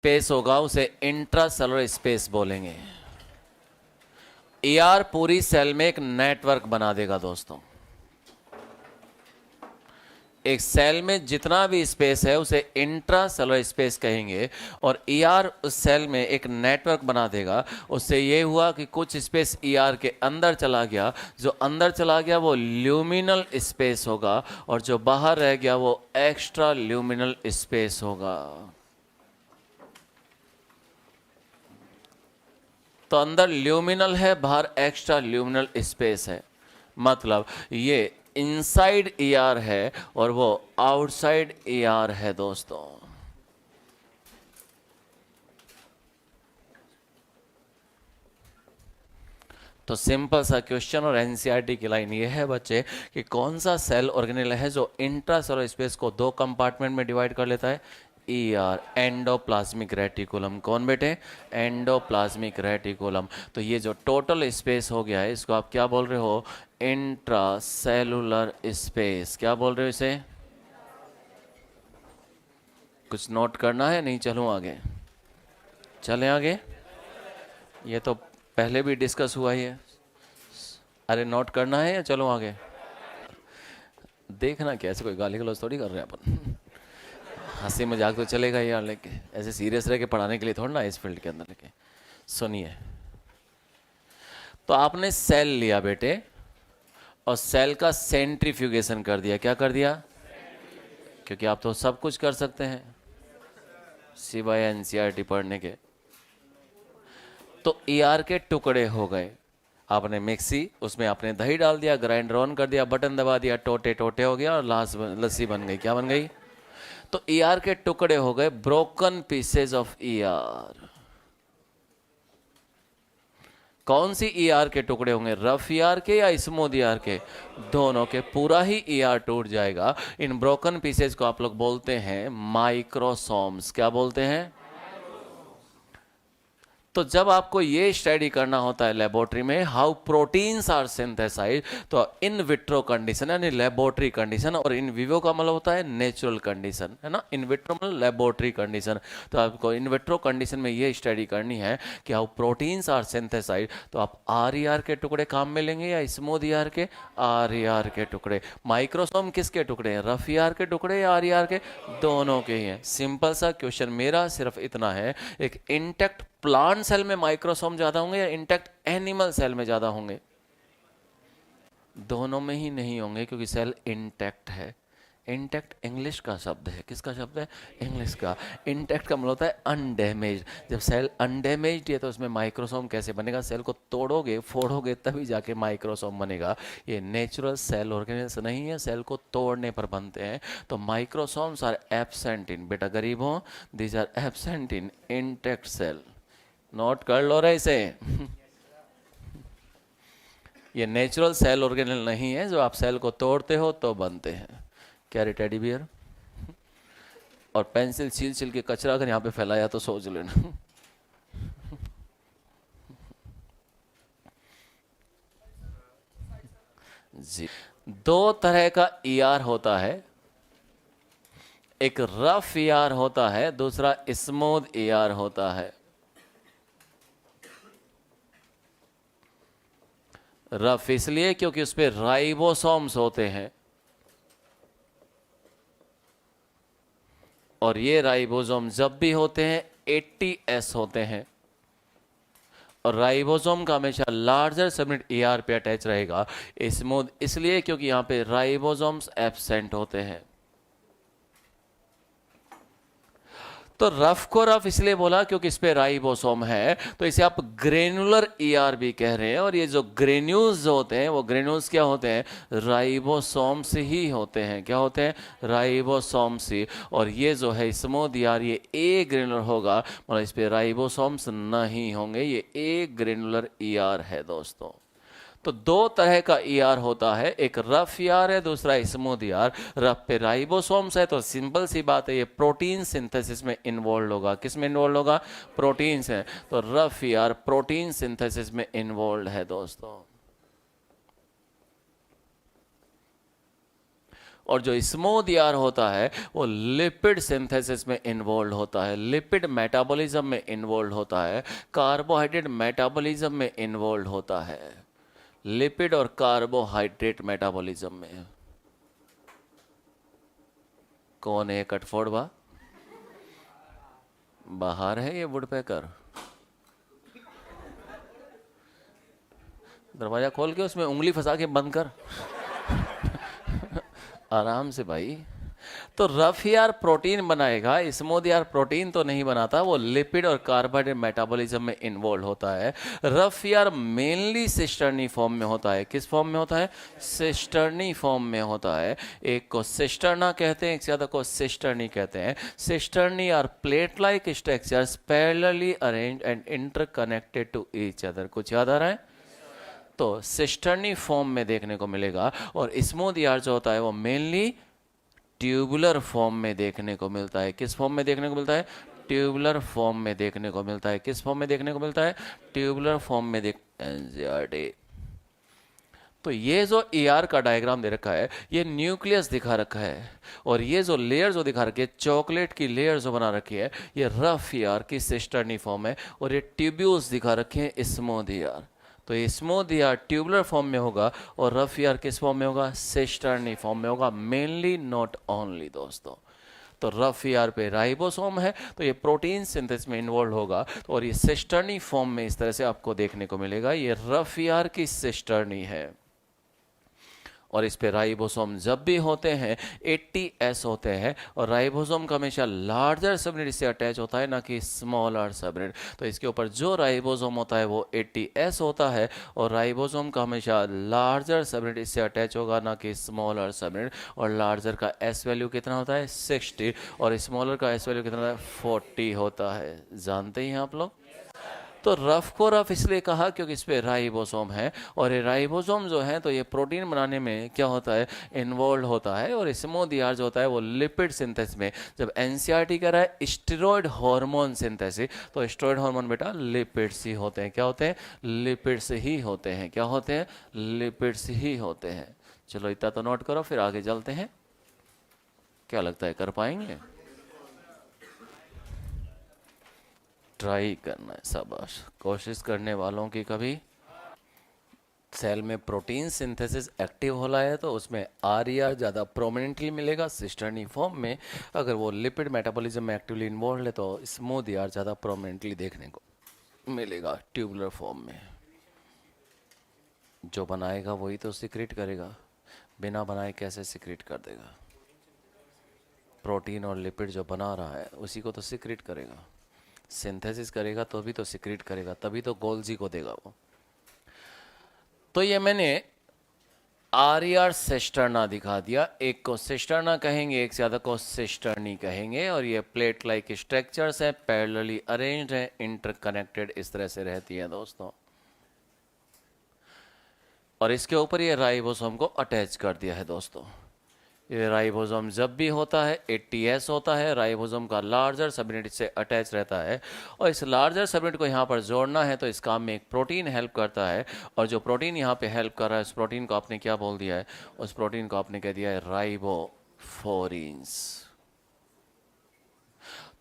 Space होगा उसे intracellular space बोलेंगे। ईआर पूरी सेल में एक नेटवर्क बना देगा दोस्तों। एक सेल में जितना भी स्पेस है उसे इंट्रासेलुलर स्पेस कहेंगे, और ईआर उस सेल में एक नेटवर्क बना देगा। उससे ये हुआ कि कुछ स्पेस ईआर के अंदर चला गया, जो अंदर चला गया वो ल्यूमिनल स्पेस होगा, और जो बाहर रह गया वो एक्स्ट्रा ल्यूमिनल स्पेस होगा। तो अंदर ल्यूमिनल है, बाहर एक्स्ट्रा ल्यूमिनल स्पेस है। मतलब ये इनसाइड ईआर है और वो आउटसाइड ईआर है दोस्तों। तो सिंपल सा क्वेश्चन और एनसीईआरटी की लाइन ये है बच्चे कि कौन सा सेल ऑर्गेनेल है जो इंट्रासेलुलर स्पेस को दो कंपार्टमेंट में डिवाइड कर लेता है? ER, endoplasmic reticulum. कौन बेटे? Endoplasmic reticulum. तो ये जो टोटल स्पेस हो गया है इसको आप क्या बोल रहे हो? Intracellular space. क्या बोल रहे हो इसे? कुछ नोट करना है? नहीं चलूं आगे? चलें आगे? ये तो पहले भी डिस्कस हुआ ही है। अरे नोट करना है या चलो आगे? देखना कैसे, कोई गाली गलौज थोड़ी कर रहे हैं अपन। हंसी मजाक तो चलेगा यार, लेके ऐसे सीरियस रह के पढ़ाने के लिए थोड़ा ना इस फील्ड के अंदर लेके। सुनिए, तो आपने सेल लिया बेटे और सेल का सेंट्रीफ्यूगेशन कर दिया। क्या कर दिया? क्योंकि आप तो सब कुछ कर सकते हैं सिवाय एनसीईआरटी पढ़ने के। तो ईआर के टुकड़े हो गए। आपने मिक्सी, उसमें आपने दही डाल दिया, ग्राइंडर ऑन कर दिया, बटन दबा दिया, टोटे टोटे हो गया और लस्सी बन गई। क्या बन गई? तो ईआर के टुकड़े हो गए, ब्रोकन पीसेज ऑफ ईआर। कौन सी ईआर के टुकड़े होंगे? रफ ईआर के या स्मूथ ईआर के? दोनों के। पूरा ही ईआर टूट जाएगा। इन ब्रोकन पीसेज को आप लोग बोलते हैं माइक्रोसोम्स। क्या बोलते हैं? तो जब आपको ये स्टडी करना होता है लेबोरेटरी में, हाउ प्रोटीन्स आर सिंथेसाइज, तो इन विट्रो कंडीशन यानी लेबोरेटरी कंडीशन, और इन विवो का मतलब होता है नेचुरल कंडीशन, है ना। इन विट्रो मतलब लेबोरेटरी कंडीशन। तो आपको इन विट्रो कंडीशन में ये स्टडी करनी है कि हाउ प्रोटीन्स आर सिंथेसाइज। तो आप आर ई आर के टुकड़े काम में लेंगे या स्मूथ ई आर के? आर ई आर के टुकड़े। माइक्रोसोम किसके टुकड़े हैं? रफ ई आर के टुकड़े या आर ई आर के? दोनों के ही हैं। सिंपल सा क्वेश्चन मेरा सिर्फ इतना है, एक इंटैक्ट प्लांट सेल में माइक्रोसोम ज्यादा होंगे या इंटैक्ट एनिमल सेल में ज्यादा होंगे? दोनों में ही नहीं होंगे, क्योंकि सेल इंटैक्ट है। इंटैक्ट इंग्लिश का शब्द है। किसका शब्द है? इंग्लिश का। इंटैक्ट का मतलब होता है अनडैमेज्ड। जब सेल अनडैमेज्ड है तो उसमें माइक्रोसोम कैसे बनेगा? सेल को तोड़ोगे, फोड़ोगे, तभी जाके माइक्रोसोम बनेगा। ये नेचुरल सेल ऑर्गेनेल्स नहीं है, सेल को तोड़ने पर बनते हैं। तो माइक्रोसोम्स आर एब्सेंट इन, बेटा गरीब हो, these are absent in intact cell. Note कर लो रे इसे। ये नेचुरल सेल ऑर्गेनेल नहीं है जो आप सेल को तोड़ते हो तो बनते हैं। क्या रे टेडी बियर? और पेंसिल छील छील के कचरा अगर यहाँ पे फैलाया तो सोच लेना। जी, दो तरह का ईआर होता है। एक रफ ईआर होता है, दूसरा स्मूथ ईआर होता है। रफ इसलिए क्योंकि उस पर राइबोसोम्स होते हैं, और ये राइबोसोम जब भी होते हैं 80S होते हैं, और राइबोसोम का हमेशा लार्जर सबयूनिट ईआर पे अटैच रहेगा। स्मूथ इसलिए क्योंकि यहाँ पे राइबोसोम्स एब्सेंट होते हैं। तो रफ को रफ इसलिए बोला क्योंकि इस पे राइबोसोम है, तो इसे आप ग्रेनुलर ईआर भी कह रहे हैं। और ये जो ग्रेन्यूल्स जो होते हैं वो ग्रेन्यूल्स क्या होते हैं? राइबोसोम्स ही होते हैं। क्या होते हैं? राइबोसोम्स ही। और ये जो है स्मूथ ईआर, ये ए ग्रेनुलर होगा, मतलब इस पे राइबोसोम्स नहीं होंगे। ये ए ग्रेनुलर ईआर है दोस्तों। तो दो तरह का ईआर होता है, एक रफ ईआर है, दूसरा स्मूथ ईआर। रफ पे राइबोसोम्स है तो सिंपल सी बात है, ये प्रोटीन सिंथेसिस में इन्वॉल्व होगा। किस में इन्वॉल्व होगा? प्रोटीन्स है। तो रफ ईआर प्रोटीन सिंथेसिस में इन्वॉल्व है दोस्तों। और जो स्मूथ ईआर होता है वो लिपिड सिंथेसिस में इन्वॉल्व होता है, लिपिड मेटाबॉलिज्म में इन्वॉल्व होता है, कार्बोहाइड्रेट मेटाबॉलिज्म में इन्वॉल्व होता है, लिपिड और कार्बोहाइड्रेट मेटाबॉलिज्म में। कौन है कटफोड़ बा? बाहर है ये वुडपेकर। दरवाजा खोल के उसमें उंगली फंसा के बंद कर। आराम से भाई। तो रफ यार प्रोटीन बनाएगा, स्मूथ यार प्रोटीन तो नहीं बनाता, वो लिपिड और कार्बोहाइड्रेट मेटाबॉलिज्म में इन्वॉल्व होता है। रफ यार मेनली सिस्टर्नी फॉर्म में होता है। किस फॉर्म में होता है? सिस्टर्नी फॉर्म में होता है। एक को सिस्टर्ना कहते हैं, एक से ज्यादा को सिस्टर्नी कहते हैं। Cisternae are plate like structures parallelly arranged and interconnected to each other. कुछ याद आ रहा है? तो सिस्टर्नी फॉर्म में देखने को मिलेगा। और स्मूथ यार जो होता है वो मेनली ट्यूबुलर फॉर्म में देखने को मिलता है। किस फॉर्म में देखने को मिलता है? ट्यूबुलर फॉर्म में देखने को मिलता है। किस फॉर्म में देखने को मिलता है? ट्यूबुलर फॉर्म में एनसीईआरटी। तो ये जो ईआर का डायग्राम दे रखा है, ये न्यूक्लियस दिखा रखा है, और ये जो लेयर जो दिखा रखी है, चॉकलेट की लेयर जो बना रखी है, ये रफ ईआर की सिस्टर्नी फॉर्म है, और ये ट्यूब्यूल्स दिखा रखे हैं स्मूथ ईआर। तो ये स्मूथ यार ट्यूबुलर फॉर्म में होगा, और रफ यार किस फॉर्म में होगा? सिस्टर्नी फॉर्म में होगा। मेनली नॉट ओनली दोस्तों। तो रफ यार पे राइबोसोम है, तो ये प्रोटीन सिंथेसिस में इन्वॉल्व होगा, और ये सिस्टर्नी फॉर्म में इस तरह से आपको देखने को मिलेगा। ये रफ यार की सिस्टर्नी है, और इस पे राइबोसोम जब भी होते हैं 80S होते हैं, और राइबोसोम का हमेशा लार्जर सबनेट से अटैच होता है, ना कि स्मॉलर सबनेट। तो इसके ऊपर जो राइबोसोम होता है वो 80S होता है, और राइबोसोम का हमेशा लार्जर सबनेट इससे अटैच होगा, ना कि स्मॉलर सबनेट। और लार्जर का S वैल्यू कितना होता है? 60, और स्मॉलर का S वैल्यू कितना होता है? 40 होता है। जानते हैं आप लोग? तो रफ को रफ इसलिए कहा क्योंकि इस पे राइबोसोम है, और ये राइबोसोम जो है तो ये प्रोटीन बनाने में क्या होता है? इन्वॉल्व होता है। और स्मूथ यार जो होता है वो लिपिड सिंथेसिस में। जब एनसीईआरटी कह रहा है स्टेरॉयड हार्मोन सिंथेसिस, तो स्टेरॉयड हार्मोन बेटा लिपिड्स ही होते हैं। क्या होते हैं? लिपिड्स ही होते हैं। क्या होते हैं? लिपिड्स ही होते हैं। चलो इतना तो नोट करो, फिर आगे चलते हैं। क्या लगता है कर पाएंगे? ट्राई करना है, शाबाश। कोशिश करने वालों की कभी। सेल में प्रोटीन सिंथेसिस एक्टिव हो रहा है तो उसमें आरईआर ज़्यादा प्रोमिनेंटली मिलेगा सिस्टर्नी फॉर्म में। अगर वो लिपिड मेटाबॉलिज्म में एक्टिवली इन्वॉल्व है तो स्मूथ यार ज़्यादा प्रोमिनेंटली देखने को मिलेगा ट्यूबुलर फॉर्म में। जो बनाएगा वही तो सिक्रेट करेगा, बिना बनाए कैसे सिक्रेट कर देगा? प्रोटीन और लिपिड जो बना रहा है उसी को तो सिक्रेट करेगा, सिंथेसिस करेगा तो भी तो सिक्रेट करेगा, तभी तो गोल्जी को देगा वो। तो ये मैंने आरईआर सिस्टर्ना दिखा दिया। एक को सिस्टर्ना कहेंगे, एक से ज्यादा को सिस्टर्नी कहेंगे, और ये प्लेट लाइक स्ट्रक्चर्स है, पैरेलली अरेंज्ड है, इंटरकनेक्टेड इस तरह से रहती है दोस्तों। और इसके ऊपर ये राइबोसोम को अटैच कर दिया है दोस्तों। ये राइबोसोम जब भी होता है 80S होता है, राइबोसोम का लार्जर सबयूनिट से अटैच रहता है, और इस लार्जर सबयूनिट को यहाँ पर जोड़ना है तो इस काम में एक प्रोटीन हेल्प करता है, और जो प्रोटीन यहाँ पे हेल्प कर रहा है उस प्रोटीन को आपने क्या बोल दिया है? उस प्रोटीन को आपने कह दिया है राइबोफोरिन्स।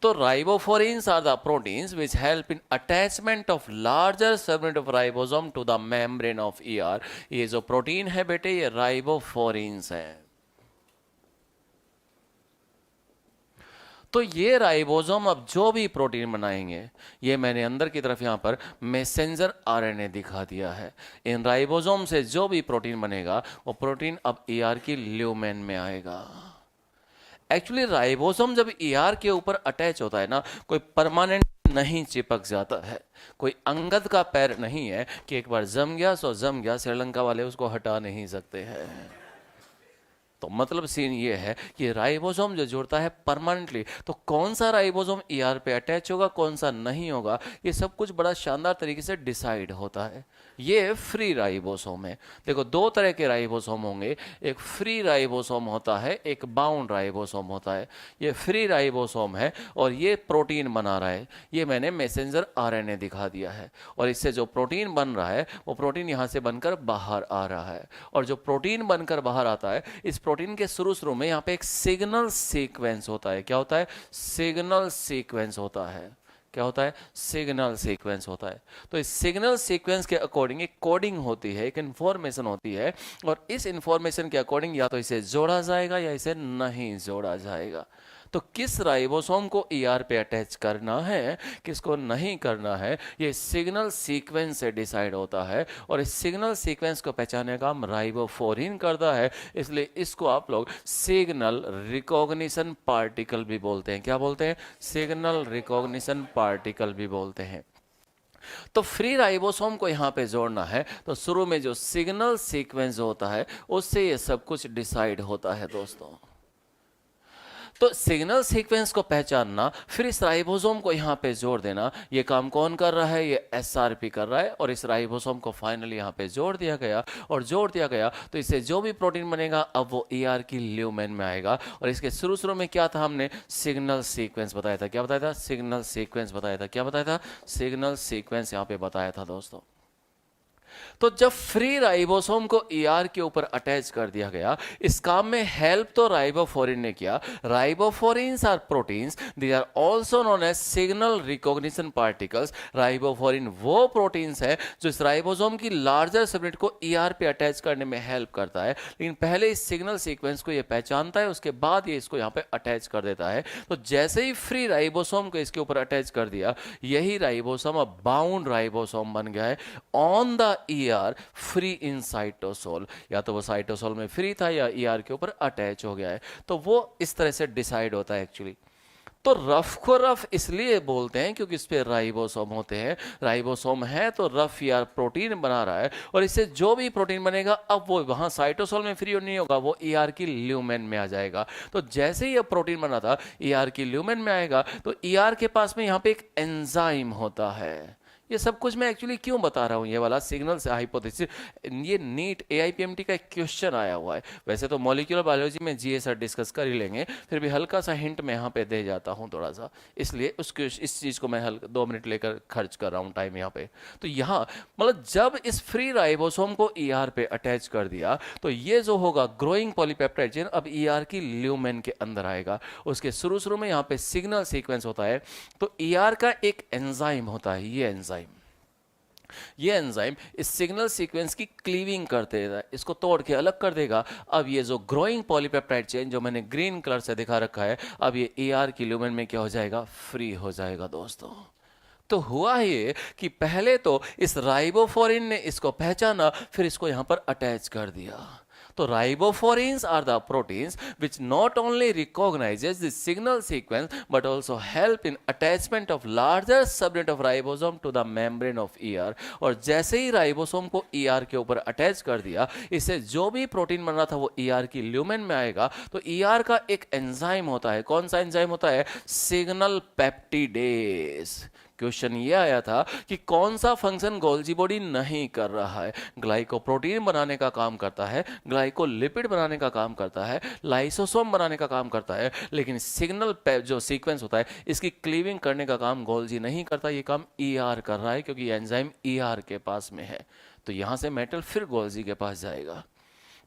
तो ribophorins are the proteins which help in attachment of larger subunit of ribosome to the membrane of ER. ये जो प्रोटीन है बेटे ये राइबोफोरिन्स है। तो ये राइबोसोम अब जो भी प्रोटीन बनाएंगे, ये मैंने अंदर की तरफ यहाँ पर मैसेंजर आरएनए दिखा दिया है। इन राइबोसोम से जो भी प्रोटीन बनेगा वो प्रोटीन अब ईआर की ल्यूमेन में आएगा। एक्चुअली राइबोसोम जब ईआर के ऊपर अटैच होता है ना, कोई परमानेंट नहीं चिपक जाता है, कोई अंगद का पैर नहीं है कि एक बार जम गया सो जम गया, श्रीलंका वाले उसको हटा नहीं सकते हैं। तो मतलब सीन ये है कि राइबोसोम जो जुड़ता है परमानेंटली, तो कौन सा राइबोसोम ईआर पे अटैच होगा कौन सा नहीं होगा, ये सब कुछ बड़ा शानदार तरीके से डिसाइड होता है। ये फ्री राइबोसोम है। देखो दो तरह के राइबोसोम होंगे, एक फ्री राइबोसोम होता है, एक बाउंड राइबोसोम होता है। ये फ्री राइबोसोम है और ये प्रोटीन बना रहा है। ये मैंने मैसेंजर आरएनए दिखा दिया है, और इससे जो प्रोटीन बन रहा है वो प्रोटीन यहाँ से बनकर बाहर आ रहा है, और जो प्रोटीन बनकर बाहर आता है इस प्रोटीन के शुरू में यहाँ पे एक सिग्नल सीक्वेंस होता है। क्या होता है? सिग्नल सीक्वेंस होता है। क्या होता है? सिग्नल सीक्वेंस होता है। तो इस सिग्नल सीक्वेंस के अकॉर्डिंग एक कोडिंग होती है, एक इंफॉर्मेशन होती है, और इस इंफॉर्मेशन के अकॉर्डिंग या तो इसे जोड़ा जाएगा या इसे नहीं जोड़ा जाएगा। तो किस राइबोसोम को ईआर पे अटैच करना है, किसको नहीं करना है, ये सिग्नल सीक्वेंस से डिसाइड होता है, और इस सिग्नल सीक्वेंस को पहचानने का काम राइबोफोरिन करता है। इसलिए इसको आप लोग सिग्नल रिकॉग्निशन पार्टिकल भी बोलते हैं। क्या बोलते हैं? सिग्नल रिकॉग्निशन पार्टिकल भी बोलते हैं। तो फ्री राइबोसोम को यहाँ पे जोड़ना है तो शुरू में जो सिग्नल सीक्वेंस होता है उससे ये सब कुछ डिसाइड होता है दोस्तों। तो सिग्नल सीक्वेंस को पहचानना, फिर इस राइबोसोम को यहाँ पे जोड़ देना, ये काम कौन कर रहा है? ये एसआरपी कर रहा है। और इस राइबोसोम को फाइनली यहाँ पे जोड़ दिया गया, और जोड़ दिया गया तो इससे जो भी प्रोटीन बनेगा अब वो ईआर की ल्यूमेन में आएगा। और इसके शुरू में क्या था? हमने सिग्नल सीक्वेंस बताया था। क्या बताया था? सिग्नल सीक्वेंस बताया था। क्या बताया था? सिग्नल सीक्वेंस यहाँ पे बताया था दोस्तों। तो जब फ्री राइबोसोम को ईआर के ऊपर अटैच कर दिया गया, इस काम में हेल्प तो राइबोफोरिन ने किया। Ribophorins are proteins, they are also known as signal recognition particles. Ribophorin वो प्रोटीन्स है जो इस राइबोसोम की लार्जर सबयूनिट को ईआर पे अटैच करने में हेल्प करता है, लेकिन पहले इस सिग्नल सीक्वेंस को ये पहचानता है, उसके बाद ये इसको यहाँ पे अटैच कर देता है। तो जैसे ही फ्री राइबोसोम को इसके ऊपर अटैच कर दिया, यही राइबोसोम अब बाउंड राइबोसोम बन गया है on the ER free in cytosol. या तो वो साइटोसोल में फ्री था या ईआर के ऊपर अटैच हो गया है। तो वो इस तरह से डिसाइड होता है एक्चुअली। तो रफ को रफ इसलिए बोलते हैं क्योंकि इस पे राइबोसोम होते हैं। राइबोसोम है तो रफ ईआर प्रोटीन बना रहा है, और इससे जो भी प्रोटीन बनेगा अब वो वहां साइटोसोल में फ्री नहीं होगा, वो ईआर की ल्यूमेन में आ जाएगा। तो जैसे ही ये प्रोटीन बना था ईआर की ल्यूमेन में आएगा, तो ईआर के पास में यहाँ पे एक एंजाइम होता है। ये सब कुछ मैं एक्चुअली क्यों बता रहा हूँ, ये वाला सिग्नल से हाइपोथेसिस, ये नीट एआईपीएमटी का एक क्वेश्चन आया हुआ है। वैसे तो मॉलिक्यूलर बायोलॉजी में जीए सर डिस्कस कर ही लेंगे, फिर भी हल्का सा हिंट मैं यहाँ पे दे जाता हूँ थोड़ा सा, इसलिए इस चीज़ को मैं 2 मिनट लेकर खर्च कर रहा हूँ टाइम यहाँ पे। तो यहाँ मतलब जब इस फ्री राइबोसोम को ईआर पे अटैच कर दिया, तो ये जो होगा ग्रोइंग पॉलीपेप्टाइड चेन अब ईआर की ल्यूमेन के अंदर आएगा। उसके शुरू में यहाँ पे सिग्नल सीक्वेंस होता है, तो ईआर का एक एंजाइम होता है। ये एंजाइम इस सिग्नल सीक्वेंस की क्लीविंग करते हैं, इसको तोड़ के अलग कर देगा। अब ये जो ग्रोइंग पॉलीपेप्टाइड चेन जो मैंने ग्रीन कलर से दिखा रखा है, अब ये ईआर की ल्यूमेन में क्या हो जाएगा? फ्री हो जाएगा दोस्तों। तो हुआ ये कि पहले तो इस राइबोफोरिन ने इसको पहचाना, फिर इसको यहां पर अटैच कर दिया। तो ribophorins are the proteins which not only recognizes the signal sequence but also help in attachment of larger subunit of ribosome to the membrane of ER। और जैसे ही राइबोसोम को ER के ऊपर अटैच कर दिया, इससे जो भी प्रोटीन बन रहा था वो ER की ल्यूमेन में आएगा। तो ER का एक एंजाइम होता है। कौन सा एंजाइम होता है? Signal peptidase. क्वेश्चन ये आया था कि कौन सा फंक्शन गोल्जी बॉडी नहीं कर रहा है? ग्लाइकोप्रोटीन बनाने का काम करता है, ग्लाइकोलिपिड बनाने का काम करता है, लाइसोसोम बनाने का काम करता है, लेकिन सिग्नल जो सीक्वेंस होता है इसकी क्लीविंग करने का काम गोल्जी नहीं करता। ये काम ईआर कर रहा है क्योंकि एंजाइम ईआर के पास में है। तो यहां से मेटल फिर गोल्जी के पास जाएगा।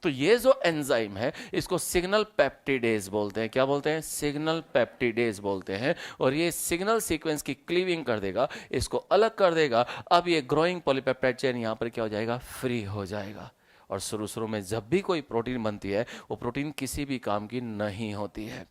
तो ये जो एंजाइम है इसको सिग्नल पेप्टिडेज बोलते हैं। क्या बोलते हैं? सिग्नल पेप्टिडेज बोलते हैं। और ये सिग्नल सीक्वेंस की क्लीविंग कर देगा, इसको अलग कर देगा। अब ये ग्रोइंग पॉलीपेप्टाइड चेन यहाँ पर क्या हो जाएगा? फ्री हो जाएगा। और शुरू में जब भी कोई प्रोटीन बनती है वो प्रोटीन किसी भी काम की नहीं होती है।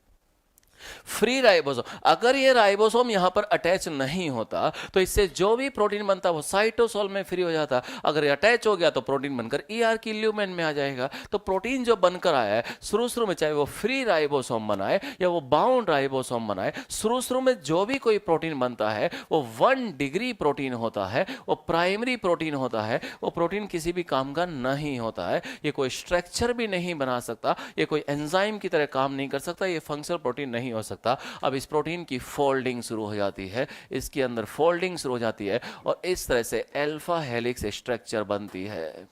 फ्री राइबोसोम, अगर ये राइबोसोम यहां पर अटैच नहीं होता तो इससे जो भी प्रोटीन बनता वो साइटोसोल में फ्री हो जाता। अगर ये अटैच हो गया तो प्रोटीन बनकर ईआर की ल्यूमेन में आ जाएगा। तो प्रोटीन जो बनकर आया है शुरू में, चाहे वो फ्री राइबोसोम बनाए या वो बाउंड राइबोसोम बनाए, शुरू में जो भी कोई प्रोटीन बनता है वो 1 डिग्री प्रोटीन होता है, वो प्राइमरी प्रोटीन होता है। वो प्रोटीन किसी भी काम का नहीं होता है। ये कोई स्ट्रक्चर भी नहीं बना सकता, ये कोई एंजाइम की तरह काम नहीं कर सकता, ये फंक्शनल प्रोटीन नहीं हो सकता। अब इस प्रोटीन की फोल्डिंग शुरू हो जाती है, इसके अंदर फोल्डिंग शुरू हो जाती है और इस तरह से अल्फा हेलिक्स स्ट्रक्चर बनती है।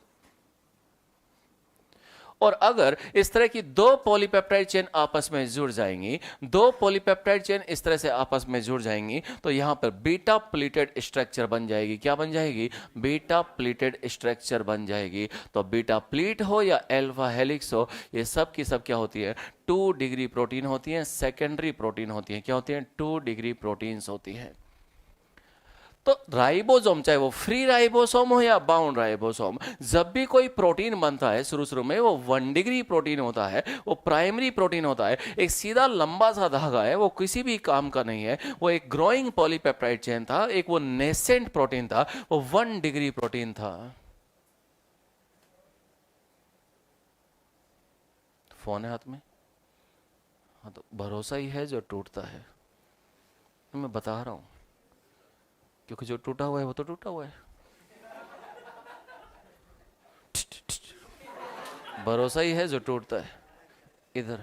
और अगर इस तरह की दो पॉलीपेप्टाइड चेन आपस में जुड़ जाएंगी, दो पॉलीपेप्टाइड चेन इस तरह से आपस में जुड़ जाएंगी, तो यहां पर बीटा प्लीटेड स्ट्रक्चर बन जाएगी। क्या बन जाएगी? बीटा प्लीटेड स्ट्रक्चर बन जाएगी। तो बीटा प्लीट हो या अल्फा हेलिक्स हो, ये सब की सब क्या होती है? 2 डिग्री प्रोटीन होती है, सेकेंडरी प्रोटीन होती है। क्या होती है? 2 डिग्री प्रोटीन्स होती है। तो राइबोसोम, चाहे वो फ्री राइबोसोम हो या बाउंड राइबोसोम, जब भी कोई प्रोटीन बनता है शुरू शुरू में वो 1 डिग्री प्रोटीन होता है, वो प्राइमरी प्रोटीन होता है, एक सीधा लंबा सा धागा है, वो किसी भी काम का नहीं है, वो एक ग्रोइंग पॉलीपेप्टाइड चेन था, एक वो नेसेंट प्रोटीन था, वो 1 डिग्री प्रोटीन था। फोन है हाथ में? हाँ, तो भरोसा ही है जो टूटता है। मैं बता रहा हूं, क्योंकि जो टूटा हुआ है वो तो टूटा हुआ है। भरोसा ही है जो टूटता है। इधर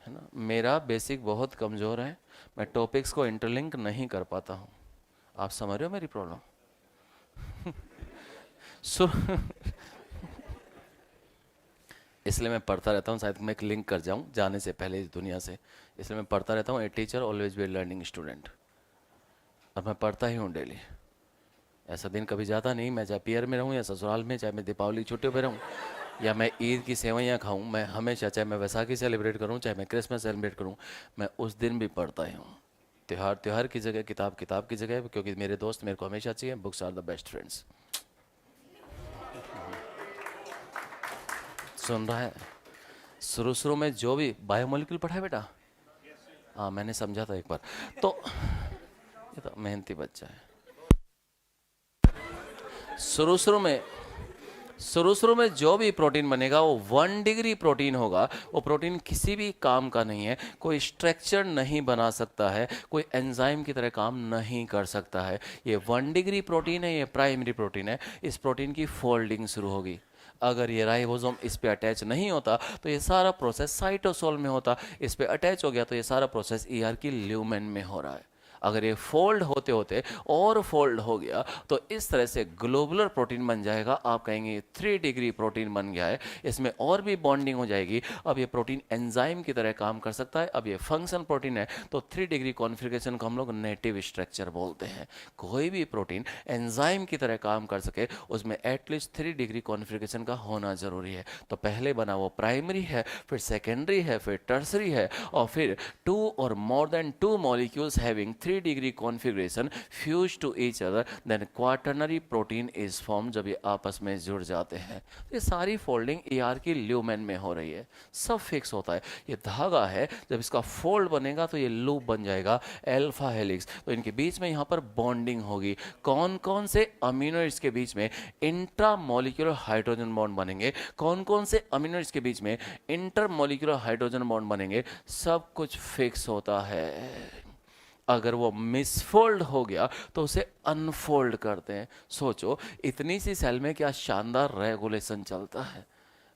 है ना, मेरा बेसिक बहुत कमजोर है, मैं टॉपिक्स को इंटरलिंक नहीं कर पाता हूं। आप समझ रहे हो मेरी प्रॉब्लम? इसलिए मैं पढ़ता रहता हूँ, शायद मैं एक लिंक कर जाऊँ जाने से पहले इस दुनिया से। इसलिए मैं पढ़ता रहता हूँ, a teacher always be A learning student. और मैं पढ़ता ही हूँ डेली। ऐसा दिन कभी जाता नहीं, मैं चाहे पियर में रहूँ या ससुराल में, चाहे मैं दीपावली छुट्टियों पे रहूँ या मैं ईद की सेवैयाँ खाऊँ, मैं हमेशा, चाहे मैं वैसाखी सेलिब्रेट करूँ, चाहे मैं क्रिसमस सेलिब्रेट करूँ, मैं उस दिन भी पढ़ता ही हूँ। त्यौहार त्यौहार की जगह, किताब किताब की जगह, क्योंकि मेरे दोस्त मेरे को हमेशा चाहिए। Books are the best friends. सुन रहा है? शुरू शुरू में जो भी बायोमोलिक्यूल पढ़ा है बेटा, हाँ मैंने समझा था एक बार। तो ये तो मेहनती बच्चा है। शुरू शुरू में जो भी प्रोटीन बनेगा वो 1 डिग्री प्रोटीन होगा। वो प्रोटीन किसी भी काम का नहीं है, कोई स्ट्रक्चर नहीं बना सकता है, कोई एंजाइम की तरह काम नहीं कर सकता है। ये 1 डिग्री प्रोटीन है, ये प्राइमरी प्रोटीन है। इस प्रोटीन की फोल्डिंग शुरू होगी। अगर ये राइबोसोम इस पे अटैच नहीं होता तो ये सारा प्रोसेस साइटोसोल में होता, इस पे अटैच हो गया तो ये सारा प्रोसेस ईआर की ल्यूमेन में हो रहा है। अगर ये फोल्ड होते होते और फोल्ड हो गया तो इस तरह से ग्लोबुलर प्रोटीन बन जाएगा। आप कहेंगे 3 डिग्री प्रोटीन बन गया है, इसमें और भी बॉन्डिंग हो जाएगी। अब ये प्रोटीन एंजाइम की तरह काम कर सकता है। अब ये फंक्शन प्रोटीन है, तो 3 डिग्री कॉन्फ़िगरेशन को हम लोग नेटिव स्ट्रक्चर बोलते हैं। कोई भी प्रोटीन एंजाइम की तरह काम कर सके उसमें एटलीस्ट 3 डिग्री कॉन्फ़िगरेशन का होना जरूरी है। तो पहले बना वो प्राइमरी है, फिर सेकेंडरी है, फिर टर्सरी है, और फिर 2 और more than 2 molecules having 3 degree configuration fuse to each other, then quaternary protein is form. जब ये आपस में जुड़ जाते हैं ये सारी फोल्डिंग ईआर की ल्यूमेन में हो रही है, सब फिक्स होता है। ये धागा है, जब इसका फोल्ड बनेगा तो ये लूप बन जाएगा, अल्फा हेलिक्स। तो इनके बीच में यहाँ पर बॉन्डिंग होगी। कौन कौन से अमीनो एसिड्स के बीच में इंट्रामोलिक्यूलर हाइड्रोजन बॉन्ड बनेंगे, कौन कौन से अमीनो एसिड्स के बीच में इंटरमोलिक्यूलर हाइड्रोजन बॉन्ड बनेंगे, सब कुछ फिक्स होता है। अगर वो मिसफोल्ड हो गया तो उसे अनफोल्ड करते हैं। सोचो, इतनी सी सेल में क्या शानदार रेगुलेशन चलता है।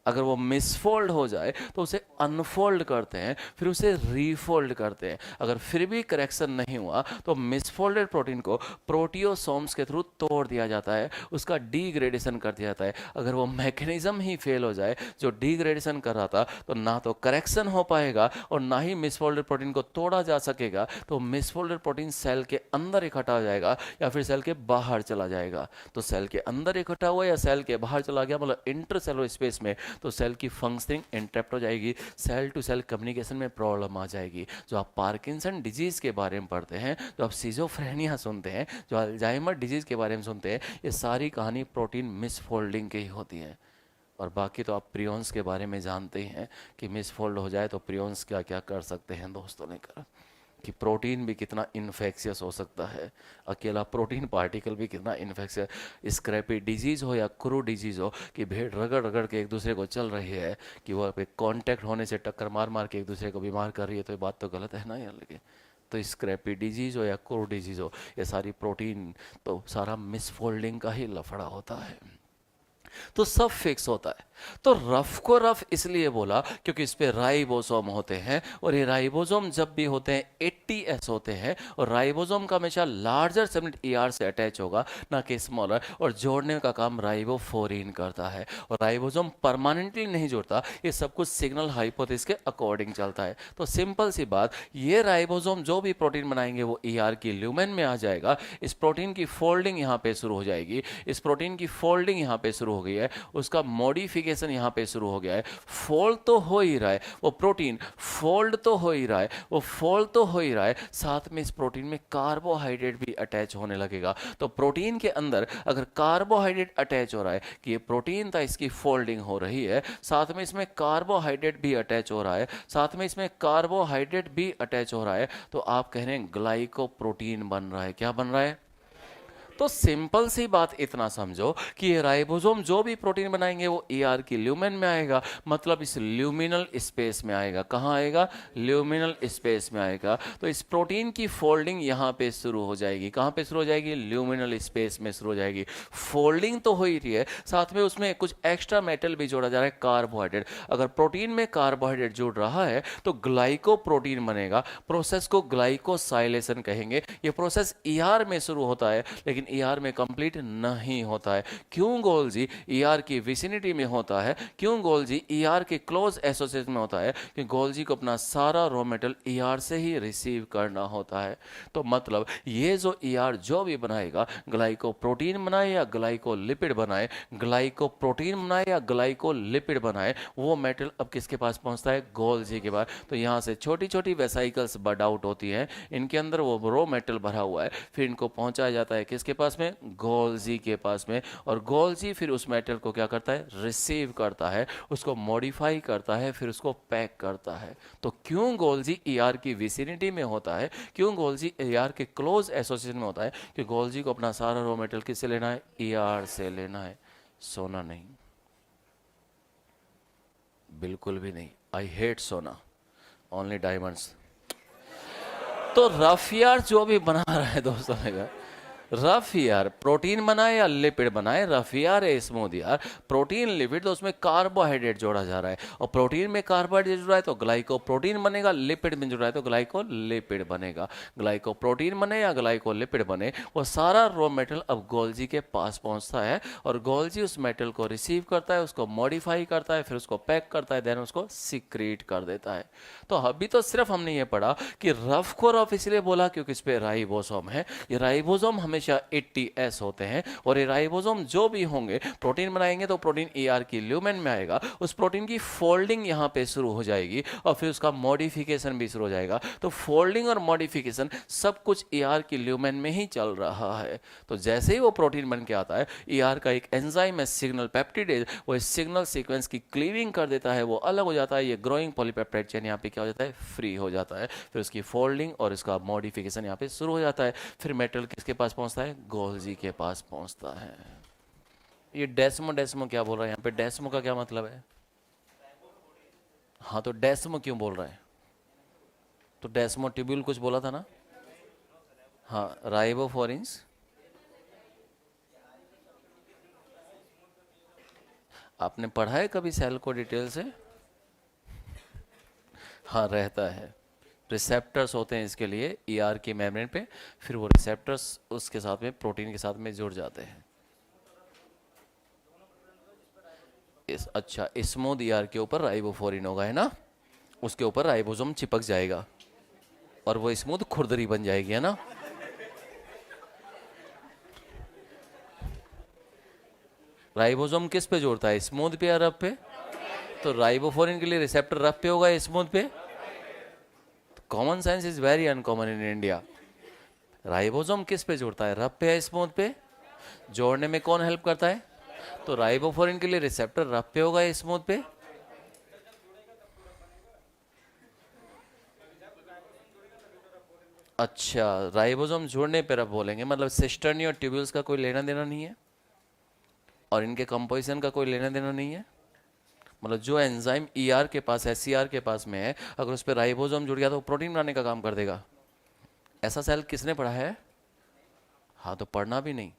अगर वो मिसफोल्ड हो जाए तो उसे अनफोल्ड करते हैं, फिर उसे रीफोल्ड करते हैं। अगर फिर भी करेक्शन नहीं हुआ तो मिसफोल्डेड प्रोटीन को प्रोटियोसोम्स के थ्रू तोड़ दिया जाता है, उसका डीग्रेडेशन कर दिया जाता है। अगर वो मैकेनिज्म ही फेल हो जाए जो डीग्रेडेशन कर रहा था, तो ना तो करेक्शन हो पाएगा और ना ही मिसफोल्डेड प्रोटीन को तोड़ा जा सकेगा। तो मिसफोल्डेड प्रोटीन सेल के अंदर इकट्ठा हो जाएगा या फिर सेल के बाहर चला जाएगा। तो सेल के अंदर इकट्ठा हुआ या सेल के बाहर चला गया, मतलब इंटरसेलुलर स्पेस में, तो सेल की फंक्शनिंग इंटरप्ट हो जाएगी, सेल टू सेल कम्युनिकेशन में प्रॉब्लम आ जाएगी। जो आप पार्किंसन डिजीज के बारे में पढ़ते हैं, जो आप सिजोफ्रेनिया सुनते हैं, जो अल्जाइमर डिजीज के बारे में सुनते हैं, ये सारी कहानी प्रोटीन मिसफोल्डिंग की ही होती है। और बाकी तो आप प्रियॉन्स के बारे में जानते ही हैं कि मिसफोल्ड हो जाए तो प्रियॉन्स क्या क्या कर सकते हैं दोस्तों ने कहा कि प्रोटीन भी कितना इन्फेक्शियस हो सकता है, अकेला प्रोटीन पार्टिकल भी कितना इन्फेक्शियस। स्क्रैपी डिजीज हो या क्रू डिजीज हो कि भेड़ रगड़ रगड़ के एक दूसरे को चल रही है, कि वो कांटेक्ट होने से टक्कर मार मार के एक दूसरे को बीमार कर रही है, तो ये बात तो गलत है ना यार। लगे तो स्क्रैपी डिजीज हो या क्रू डिजीज हो, ये सारी प्रोटीन तो सारा मिसफोल्डिंग का ही लफड़ा होता है। तो सब फिक्स होता है। तो रफ को रफ इसलिए बोला क्योंकि इस पे राइबोसोम होते हैं, और ये राइबोसोम जब भी होते हैं 80s होते हैं, और राइबोसोम का हमेशा लार्जर सबनेट ईआर से अटैच होगा, ना कि स्मॉलर, और जोड़ने का काम राइबोफोरिन करता है। और राइबोसोम परमानेंटली नहीं जोड़ता, ये सब कुछ सिग्नल हाइपोथेसिस के अकॉर्डिंग चलता है। तो सिंपल सी बात, ये राइबोसोम जो भी प्रोटीन बनाएंगे वो ईआर की ल्यूमेन में आ जाएगा। इस प्रोटीन की फोल्डिंग यहाँ पे शुरू हो जाएगी, इस प्रोटीन की फोल्डिंग यहाँ पे शुरू हो गई है, उसका मॉडिफिकेशन यहाँ पे शुरू हो गया है। फोल्ड तो हो ही रहा है वो प्रोटीन, फोल्ड तो हो ही रहा है वो, फोल्ड तो हो ही रहा है, साथ में इस प्रोटीन में कार्बोहाइड्रेट भी अटैच होने लगेगा। तो प्रोटीन के अंदर अगर कार्बोहाइड्रेट अटैच हो रहा है, कि ये प्रोटीन था इसकी फोल्डिंग हो रही है, साथ में इसमें कार्बोहाइड्रेट भी अटैच हो रहा है, साथ में इसमें कार्बोहाइड्रेट भी अटैच हो रहा है, तो आप कह रहे हैं ग्लाइकोप्रोटीन बन रहा है। क्या बन रहा है? तो सिंपल सी बात इतना समझो कि ये राइबोसोम जो भी प्रोटीन बनाएंगे वो ईआर की ल्यूमेन में आएगा, मतलब इस ल्यूमिनल स्पेस में आएगा। कहाँ आएगा? ल्यूमिनल स्पेस में आएगा। तो इस प्रोटीन की फोल्डिंग यहाँ पे शुरू हो जाएगी। कहाँ पे शुरू हो जाएगी? ल्यूमिनल स्पेस में शुरू हो जाएगी। फोल्डिंग तो हो ही रही है, साथ में उसमें कुछ एक्स्ट्रा मेटल भी जोड़ा जा रहा है, कार्बोहाइड्रेट। अगर प्रोटीन में कार्बोहाइड्रेट जुड़ रहा है तो ग्लाइकोप्रोटीन बनेगा। प्रोसेस को ग्लाइकोसाइलेशन कहेंगे। ये प्रोसेस ईआर में शुरू होता है, लेकिन ईआर में कंप्लीट नहीं होता है। क्यों गोल्जी? ईआर की विसिनिटी में होता है। क्यों गोल्जी? ईआर के क्लोज एसोसिएशन में होता है, कि गोल्जी को अपना सारा रॉ मेटल ईआर से ही रिसीव करना होता है। तो मतलब ये जो ईआर जो भी बनाएगा, ग्लाइकोप्रोटीन बनाए या ग्लाइकोलिपिड बनाए, ग्लाइकोप्रोटीन बनाए या ग्लाइकोलिपिड बनाए, वो मेटल अब किसके पास पहुंचता है? गोल्जी के पास। तो यहाँ से छोटी छोटी वेसाइकल्स बर्ड आउट होती हैं, इनके अंदर वो रॉ मेटल भरा हुआ है, फिर इनको पहुंचाया जाता है किसके पास में? गोल्जी के पास में। और गोल्जी फिर उस मेटल को क्या करता है? रिसीव करता है, उसको मॉडिफाई करता है, फिर उसको पैक करता है। तो क्यों गोल्जी ईआर की विसिनिटी में होता है? क्यों गोल्जी ईआर के क्लोज एसोसिएशन में होता है? कि गोल्जी को अपना सारा रॉ मेटल किससे लेना है? ईआर से लेना है, सोना नहीं, बिल्कुल भी नहीं। आई हेट सोना, ओनली डायमंड्स। तो रफ यार जो भी बना रहा है दोस्तों ने, रफ यार प्रोटीन बनाए या लिपिड बनाए, रफ यार है स्मूथ यार। प्रोटीन लिपिड तो उसमें कार्बोहाइड्रेट जोड़ा जा रहा है, और प्रोटीन में कार्बोहाइड्रेट जुड़ा है तो ग्लाइकोप्रोटीन बनेगा, लिपिड में जुड़ा है तो ग्लाइकोलिपिड बनेगा। ग्लाइकोप्रोटीन बने या ग्लाइकोलिपिड बने, वो सारा रॉ मेटल अब गोल्जी के पास पहुंचता है, और गोल्जी उस मेटल को रिसीव करता है, उसको मॉडिफाई करता है, फिर उसको पैक करता है, देन उसको सिक्रीट कर देता है। तो अभी तो सिर्फ हमने ये पढ़ा कि रफ को रफ इसलिए बोला क्योंकि इस पे राइबोसोम है। ये राइबोसोम हमेशा 80s होते हैं, और ये राइबोसोम जो भी होंगे प्रोटीन बनाएंगे तो प्रोटीन ईआर की ल्यूमेन में आएगा, उस प्रोटीन की फोल्डिंग यहाँ पे शुरू हो जाएगी, और फिर उसका मॉडिफिकेशन भी शुरू हो जाएगा। तो फोल्डिंग और मॉडिफिकेशन सब कुछ ईआर की ल्यूमेन में ही चल रहा है। तो जैसे ही वो प्रोटीन बन के आता है, ईआर का एक एंजाइम है सिग्नल पेप्टिडेज, वो इस सिग्नल सीक्वेंस की क्लीविंग कर देता है, वो अलग हो जाता है, ये ग्रोइंग पॉलीपेप्टाइड चेन यहाँ पे क्या हो जाता है? फ्री हो जाता है। फिर उसकी फोल्डिंग और इसका मॉडिफिकेशन यहाँ पे शुरू हो जाता है। फिर मेटल किसके पास पहुंचता है? गोल्जी के पास पहुंचता है। ये डेस्मो डेस्मो क्या बोल रहा है यहाँ पे? डेस्मो का क्या मतलब है? हाँ, तो डेस्मो क्यों बोल रहा है? तो डेस्मो ट्यूब्यूल कुछ बोला था ना? हाँ, राइबोफोरिन्स। आपने पढ़ा है कभी सेल को डिटेल से? हाँ, रहता है। रिसेप्टर्स होते हैं इसके लिए ईआर की मेम्ब्रेन पे, फिर वो रिसेप्टर्स उसके साथ में प्रोटीन के साथ में जुड़ जाते हैं। अच्छा, स्मूथ ईआर के ऊपर राइबोफोरिन होगा, है ना? उसके ऊपर राइबोसोम चिपक जाएगा और वो स्मूथ खुरदरी बन जाएगी, है ना? राइबोसोम किस पे जोड़ता है? स्मूथ पे या रफ पे? तो राइबोफोरिन के लिए रिसेप्टर रफ पे होगा या स्मूथ पे? Common sense is very uncommon in India. Ribosome किस पे जोड़ता है? रफ पे या स्मूथ पे? जोड़ने में कौन हेल्प करता है? तो राइबोफोरिन के लिए रिसेप्टर रफ पे होगा या स्मूथ पे? अच्छा, राइबोसोम जोड़ने पे रफ बोलेंगे, मतलब सिस्टर्नी और ट्यूब्यूल्स का कोई लेना देना नहीं है, और इनके कंपोजिशन का कोई लेना देना नहीं है। मतलब जो एंजाइम ईआर के पास है, सीआर के पास में है, अगर उस पर राइबोसोम जुड़ गया तो प्रोटीन बनाने का काम कर देगा। ऐसा सेल किसने पढ़ा है? हाँ, तो पढ़ना भी नहीं।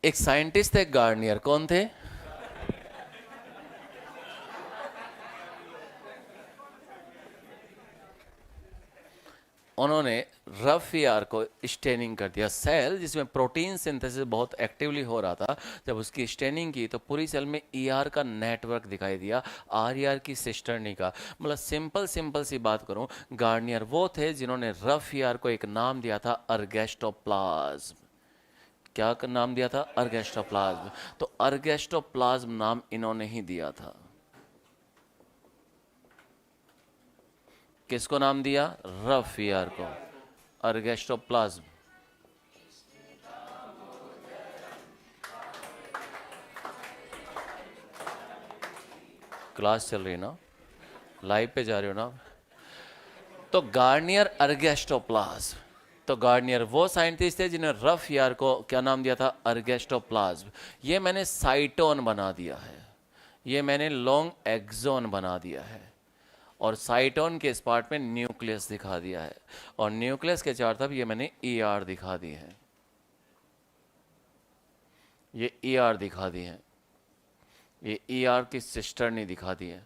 एक साइंटिस्ट थे गार्नियर, कौन थे? उन्होंने रफ ईआर को स्टेनिंग कर दिया। सेल जिसमें प्रोटीन सिंथेसिस बहुत एक्टिवली हो रहा था, जब उसकी स्टेनिंग की तो पूरी सेल में ईआर का नेटवर्क दिखाई दिया, आरईआर की सिस्टर्नी का। मतलब सिंपल सी बात करूं, गार्नियर वो थे जिन्होंने रफ ईआर को एक नाम दिया था, अर्गेस्टोप्लाज्म। क्या नाम दिया था? अर्गेस्टोप्लाज्म। तो अर्गेस्टोप्लाज्म नाम इन्होंने ही दिया था। किसको नाम दिया? रफ ईआर को, अर्गेस्टोप्लाज्म। क्लास चल रही ना, लाइव पे जा रहे हो ना? तो गार्नियर अर्गेस्टोप्लाज्म। तो गार्नियर वो साइंटिस्ट थे जिन्हें रफ ईआर को क्या नाम दिया था? अर्गेस्टोप्लाज्म। ये मैंने साइटोन बना दिया है, ये मैंने लॉन्ग एक्सोन बना दिया है, और साइटोन के इस पार्ट में न्यूक्लियस दिखा दिया है, और न्यूक्लियस के चार तरफ ये मैंने ईआर दिखा दी है, ये ईआर दिखा दी है, ये ईआर की सिस्टर्नी दिखा दी है।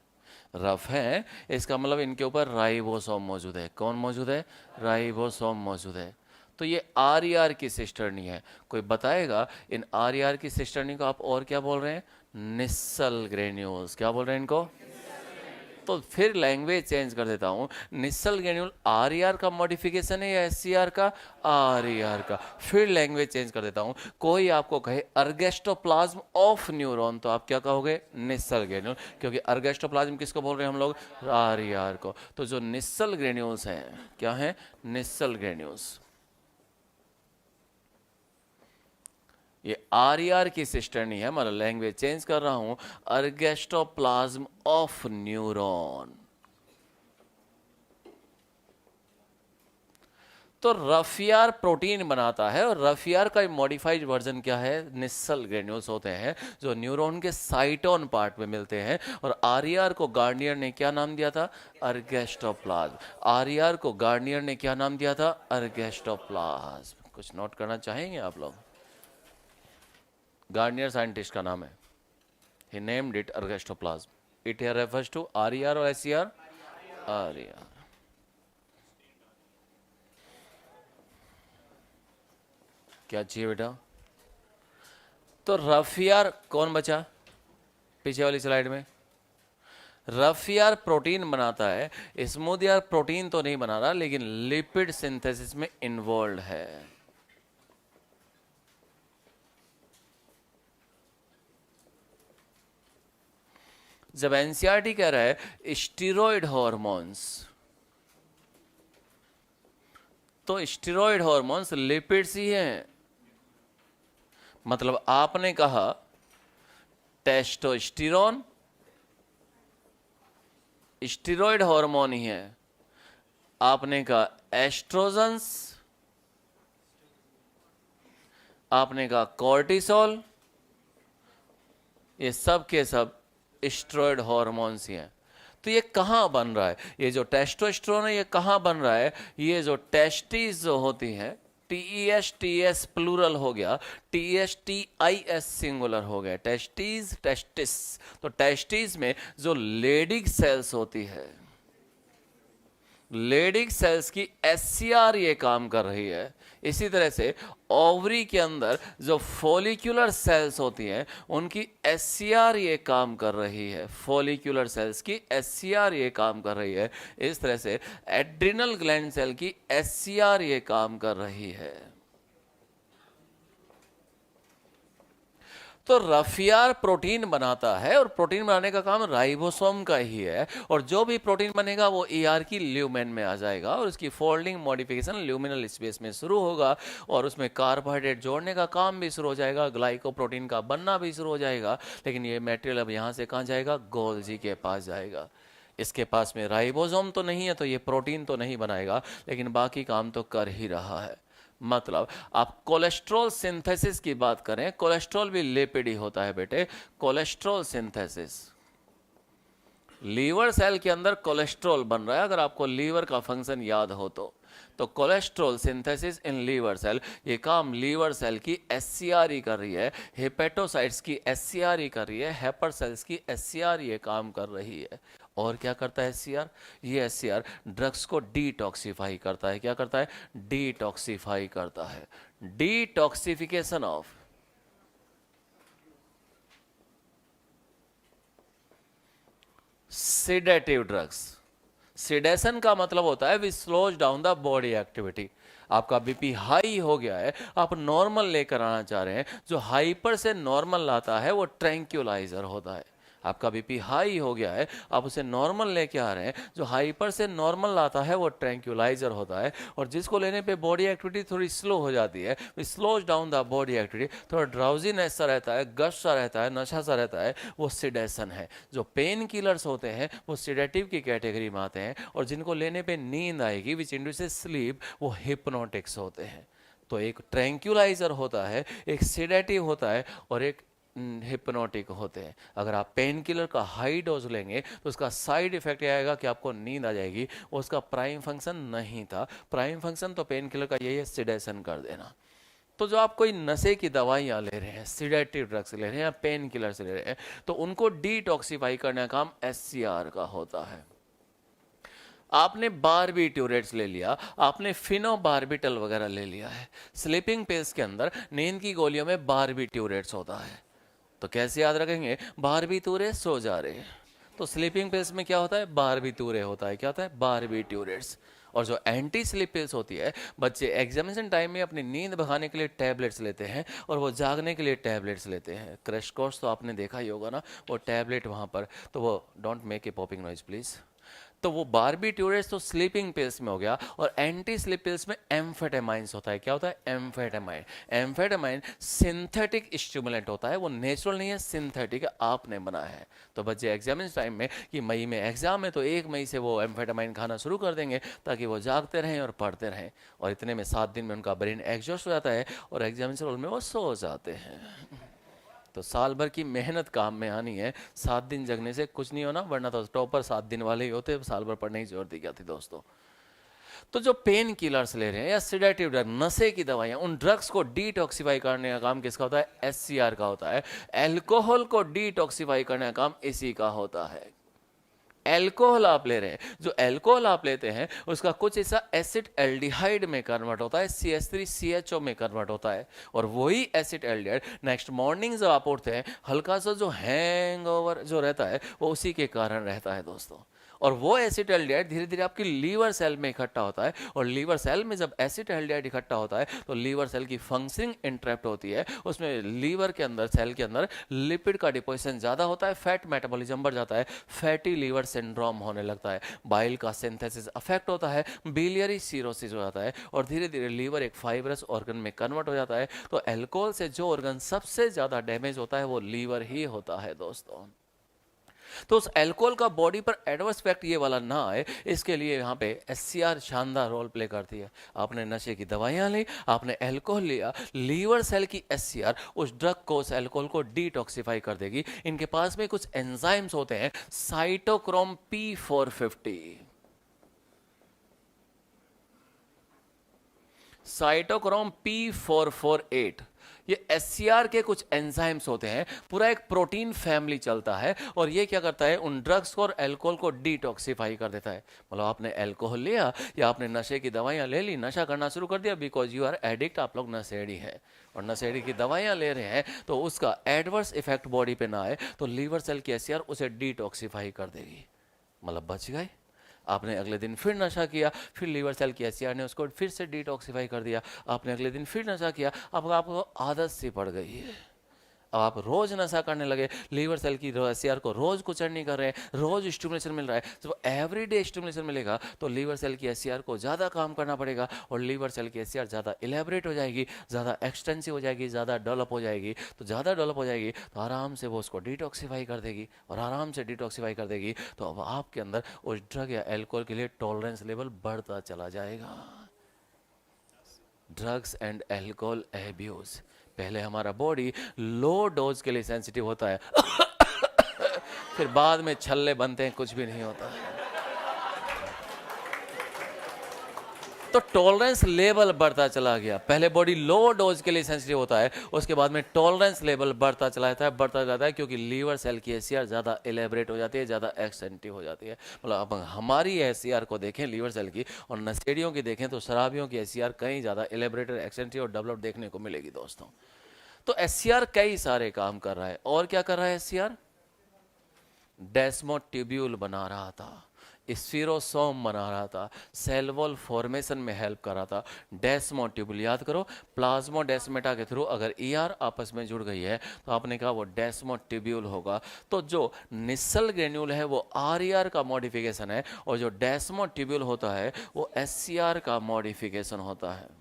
रफ है इसका मतलब इनके ऊपर राइबोसोम मौजूद है। कौन मौजूद है? राइबोसोम मौजूद है। तो ये आरईआर की सिस्टर्नी है। कोई बताएगा इन आरईआर की सिस्टर्नी को आप और क्या बोल रहे हैं? निस्सल ग्रेन्यूल्स। क्या बोल रहे हैं इनको? तो फिर लैंग्वेज चेंज कर देता हूँ, निस्सल ग्रेन्यूल आरईआर का मॉडिफिकेशन है या एससीआर का? आरईआर का। फिर लैंग्वेज चेंज कर देता हूँ, कोई आपको कहे अर्गेस्टोप्लाज्म ऑफ न्यूरॉन, तो आप क्या कहोगे? निस्सल ग्रेन्यूल, क्योंकि अर्गेस्टोप्लाज्म किसको बोल रहे हैं हम लोग? आरईआर को। तो जो निस्सल ग्रेन्यूल्स हैं, क्या हैं? निस्सल ग्रेन्यूल्स। ये आरईआर की सिस्टर्नी है, मतलब लैंग्वेज चेंज कर रहा हूं, अर्गेस्टोप्लाज्म ऑफ न्यूरॉन। तो रफियार प्रोटीन बनाता है, और रफियार का मॉडिफाइड वर्जन क्या है? निस्सल ग्रेन्यूल्स होते हैं जो न्यूरॉन के साइटोन पार्ट में मिलते हैं। और आरईआर को गार्नियर ने क्या नाम दिया था? अर्गेस्टोप्लाज्म। आरईआर को गार्नियर ने क्या नाम दिया था? अर्गेस्टोप्लाज्म। कुछ नोट करना चाहेंगे आप लोग? गार्नियर साइंटिस्ट का नाम है, he named it अर्गेस्टोप्लाज्म। it here refers to RER और SCR? RER। क्या चाहिए बेटा? तो रफियार कौन बचा पीछे वाली स्लाइड में? रफियार प्रोटीन बनाता है, स्मूथ यार प्रोटीन तो नहीं बना रहा, लेकिन लिपिड सिंथेसिस में इन्वॉल्व है। जब एनसीईआरटी कह रहा है स्टीरॉयड हार्मोन्स, तो स्टीरॉयड हार्मोन्स लिपिड्स ही हैं। मतलब आपने कहा टेस्टोस्टेरोन स्टीरॉयड हार्मोन ही है, आपने कहा एस्ट्रोजन्स, आपने कहा कॉर्टिसोल, ये सब के सब स्टेरॉयड हार्मोन्स ही हैं। तो ये कहाँ बन रहा है? ये जो टेस्टोस्टेरोन है ये कहाँ बन रहा है? ये जो टेस्टिस जो होती हैं, TES प्लूरल हो गया, TESTIS सिंगुलर हो गया, टेस्टिस टेस्टिस। तो टेस्टिस में जो लेडिक सेल्स होती है, लेडिक सेल्स की SCR ये काम कर रही है। इसी तरह से ओवरी के अंदर जो फॉलिक्यूलर सेल्स होती हैं उनकी SCR ये काम कर रही है, फॉलिक्यूलर सेल्स की SCR ये काम कर रही है। इस तरह से एड्रिनल ग्लैंड सेल की SCR ये काम कर रही है। तो रफियार प्रोटीन बनाता है, और प्रोटीन बनाने का काम राइबोसोम का ही है, और जो भी प्रोटीन बनेगा वो ER की ल्यूमेन में आ जाएगा, और उसकी फोल्डिंग मॉडिफिकेशन ल्यूमिनल स्पेस में शुरू होगा, और उसमें कार्बोहाइड्रेट जोड़ने का काम भी शुरू हो जाएगा, ग्लाइकोप्रोटीन का बनना भी शुरू हो जाएगा। लेकिन ये मटेरियल अब यहाँ से कहाँ जाएगा? गोल्जी के पास जाएगा। इसके पास में राइबोसोम तो नहीं है, तो ये प्रोटीन तो नहीं बनाएगा, लेकिन बाकी काम तो कर ही रहा है। मतलब आप कोलेस्ट्रॉल सिंथेसिस की बात करें, कोलेस्ट्रॉल भी लिपिड ही होता है बेटे। कोलेस्ट्रॉल सिंथेसिस, लीवर सेल के अंदर कोलेस्ट्रॉल बन रहा है, अगर आपको लीवर का फंक्शन याद हो तो। तो cholesterol synthesis in liver cell, ये काम लीवर सेल की एससीआर ही कर रही है, हेपेटोसाइट्स की एससीआर ही कर रही है, हेपर सेल्स की एससीआर ये काम कर रही है। और क्या करता है एससीआर? ये एससीआर ड्रग्स को डिटॉक्सिफाई करता है। क्या करता है? डिटॉक्सिफाई करता है। Detoxification of sedative drugs. Sedation का मतलब होता है we slows down the body activity. आपका बीपी हाई हो गया है, आप नॉर्मल लेकर आना चाह रहे हैं, जो हाइपर से नॉर्मल लाता है वो ट्रैंक्युलाइजर होता है। आपका बीपी हाई हो गया है, आप उसे नॉर्मल लेके आ रहे हैं, जो हाइपर से नॉर्मल लाता है वो ट्रैंक्युलाइजर होता है। और जिसको लेने पे बॉडी एक्टिविटी थोड़ी स्लो हो जाती है, slows down the body activity, थोड़ा ड्राउजीनेस सा रहता है, गश सा रहता है, नशा सा रहता है, वो सिडेशन है। जो पेन किलर्स होते हैं वो सिडेटिव की कैटेगरी में आते हैं, और जिनको लेने पे नींद आएगी विच इंड्यूसेस स्लीप, वो हिप्नोटिक्स होते हैं। तो एक ट्रैंक्युलाइजर होता है, एक सिडेटिव होता है, और एक हिप्नोटिक होते हैं। अगर आप पेन किलर का हाई डोज लेंगे तो उसका साइड इफेक्ट यह आएगा कि आपको नींद आ जाएगी, उसका प्राइम फंक्शन नहीं था। प्राइम फंक्शन तो पेन किलर का यही है, सिडेशन कर देना। तो जो आप कोई नशे की दवाइयाँ ले रहे हैं, सिडेटिव ड्रग्स ले रहे हैं या पेन किलर्स ले रहे हैं, तो उनको डिटॉक्सिफाई करने का काम एससीआर का होता है। आपने बारबिट्यूरेट्स ले लिया, आपने फिनोबार्बिटल वगैरह ले लिया है, स्लीपिंग पिल्स के अंदर नींद की गोलियों में बारबिट्यूरेट्स होता है। तो कैसे याद रखेंगे? बारबिटूरे सो जा रहे। तो स्लीपिंग पिल्स में क्या होता है? बारबिटूरे होता है। क्या होता है? बारबिट्यूरेट्स। और जो एंटी स्लीप पिल्स होती है, बच्चे एग्जामिनेशन टाइम में अपनी नींद भगाने के लिए टैबलेट्स लेते हैं और वो जागने के लिए टैबलेट्स लेते हैं। क्रैश कोर्स तो आपने देखा ही होगा ना, वो टैबलेट वहाँ पर, तो वो don't make a popping noise please. तो वो बारबिट्यूरेट्स तो स्लीपिंग पिल्स में हो गया, और एंटी स्लीप पिल्स में एम्फेटामाइंस होता है। क्या होता है? एम्फेटामाइन। एम्फेटामाइन सिंथेटिक स्टिमुलेंट होता है, वो नेचुरल नहीं है, सिंथेटिक आपने बनाया है। तो बच्चे एग्जामिनेशन टाइम में, कि मई में एग्जाम है तो 1 मई से वो एम्फेटामाइन खाना शुरू कर देंगे ताकि वो जागते रहें और पढ़ते रहें, और इतने में 7 दिन में उनका ब्रेन एग्जॉस्ट हो जाता है और एग्जामिनेशन हॉल में वो सो जाते हैं। तो साल भर की मेहनत काम में आनी है, 7 दिन जगने से कुछ नहीं होना, वरना तो टॉपर 7 दिन वाले ही होते, साल भर पढ़ने की जरूरत ही क्या थी दोस्तों। तो जो पेन किलर्स ले रहे हैं या सिडेटिव ड्रग, नशे की दवाइयां, उन ड्रग्स को डिटॉक्सिफाई करने का काम किसका होता है? एससीआर का होता है। अल्कोहल को डिटॉक्सिफाई करने का काम इसी का होता है। एल्कोहल आप ले रहे हैं, जो एल्कोहल आप लेते हैं उसका कुछ हिस्सा एसिड एल्डिहाइड में कन्वर्ट होता है, CH3CHO में कन्वर्ट होता है, और वही एसिड एल्डिहाइड नेक्स्ट मॉर्निंग जब आप उठते हैं, हल्का सा जो हैंगओवर जो रहता है वो उसी के कारण रहता है दोस्तों। और वो एसिड एल्डिहाइड धीरे धीरे आपकी लीवर सेल में इकट्ठा होता है, और लीवर सेल में जब एसिड एल्डिहाइड इकट्ठा होता है तो लीवर सेल की फंक्शनिंग इंटरप्ट होती है। उसमें लीवर के अंदर, सेल के अंदर लिपिड का डिपोजिशन ज़्यादा होता है, फैट मेटाबॉलिज्म बढ़ जाता है, फैटी लीवर सिंड्रोम होने लगता है, बाइल का सिंथेसिस अफेक्ट होता है, बिलियरी सीरोसिस हो जाता है, और धीरे धीरे लीवर एक फाइब्रस ऑर्गन में कन्वर्ट हो जाता है। तो एल्कोहल से जो ऑर्गन सबसे ज़्यादा डैमेज होता है वो लीवर ही होता है दोस्तों। तो उस अल्कोहल का बॉडी पर एडवर्स इफेक्ट ये वाला ना आए, इसके लिए यहाँ पे एससीआर शानदार रोल प्ले करती है। आपने नशे की दवाइयाँ ली, आपने अल्कोहल लिया, लीवर सेल की एससीआर उस ड्रग को, उस अल्कोहल को डिटॉक्सिफाई कर देगी। इनके पास में कुछ एंजाइम्स होते हैं, साइटोक्रोम P450, साइटोक्रोम P448, ये एससीआर के कुछ एंजाइम्स होते हैं। पूरा एक प्रोटीन फैमिली चलता है, और ये क्या करता है? उन ड्रग्स को और अल्कोहल को डिटॉक्सिफाई कर देता है। मतलब आपने अल्कोहल लिया या आपने नशे की दवाइयाँ ले ली, नशा करना शुरू कर दिया, बिकॉज यू आर एडिक्ट, आप लोग नशेड़ी हैं, और नशेड़ी की दवाइयाँ ले रहे हैं, तो उसका एडवर्स इफेक्ट बॉडी पे ना आए तो लीवर सेल की एससीआर उसे डिटॉक्सिफाई कर देगी। मतलब बच गए। आपने अगले दिन फिर नशा किया, फिर लीवर सेल की एससीआर ने उसको फिर से डिटॉक्सिफाई कर दिया। आपने अगले दिन फिर नशा किया, अब आपको आदत सी पड़ गई है, अब आप रोज नशा करने लगे, लीवर सेल की एससीआर को रोज कुचर नहीं कर रहे हैं, रोज स्टिमुलेशन मिल रहा है। जब एवरीडे स्टिमुलेशन मिलेगा तो लीवर सेल की एससीआर को ज़्यादा काम करना पड़ेगा, और लीवर सेल की एससीआर ज़्यादा इलेबरेट हो जाएगी, ज़्यादा एक्सटेंसिव हो जाएगी, ज़्यादा डेवलप हो जाएगी। तो ज़्यादा डेवलप हो जाएगी तो आराम से वो उसको डिटॉक्सिफाई कर देगी, और आराम से डिटॉक्सिफाई कर देगी तो अब आपके अंदर उस ड्रग या एल्कोहल के लिए टॉलरेंस लेवल बढ़ता चला जाएगा। ड्रग्स एंड एल्कोहल एब्यूज, पहले हमारा बॉडी लो डोज के लिए सेंसिटिव होता है फिर बाद में छल्ले बनते हैं, कुछ भी नहीं होता है। तो टॉलरेंस लेवल बढ़ता चला गया। पहले बॉडी लो डोज के लिए सेंसिटिव होता है, उसके बाद में टॉलरेंस लेवल बढ़ता चला जाता है क्योंकि लीवर सेल की एससीआर ज़्यादा एलेबरेट हो जाती है, ज़्यादा एक्सटेंटिव हो जाती है। मतलब अब हमारी एससीआर को देखें लीवर सेल की और नशेड़ियों की देखें तो शराबियों की एससीआर कहीं ज़्यादा एलेबरेटेड, एक्सटेंटिव और डेवलप देखने को मिलेगी दोस्तों। तो एससीआर कई सारे काम कर रहा है। और क्या कर रहा है एससीआर? डेस्मोट्यूब्यूल बना रहा था, स्फीरोसोम बना रहा था, सेल वॉल फॉर्मेशन में हेल्प कर रहा था। डेस्मोट्यूब्यूल याद करो, प्लाज्मोडेस्मेटा के थ्रू अगर ईआर आपस में जुड़ गई है तो आपने कहा वो डेस्मोट्यूब्यूल होगा। तो जो निस्सल ग्रेन्यूल है वो आरईआर का मॉडिफिकेशन है और जो डेस्मोट्यूब्यूल होता है वो एससीआर का मॉडिफिकेशन होता है।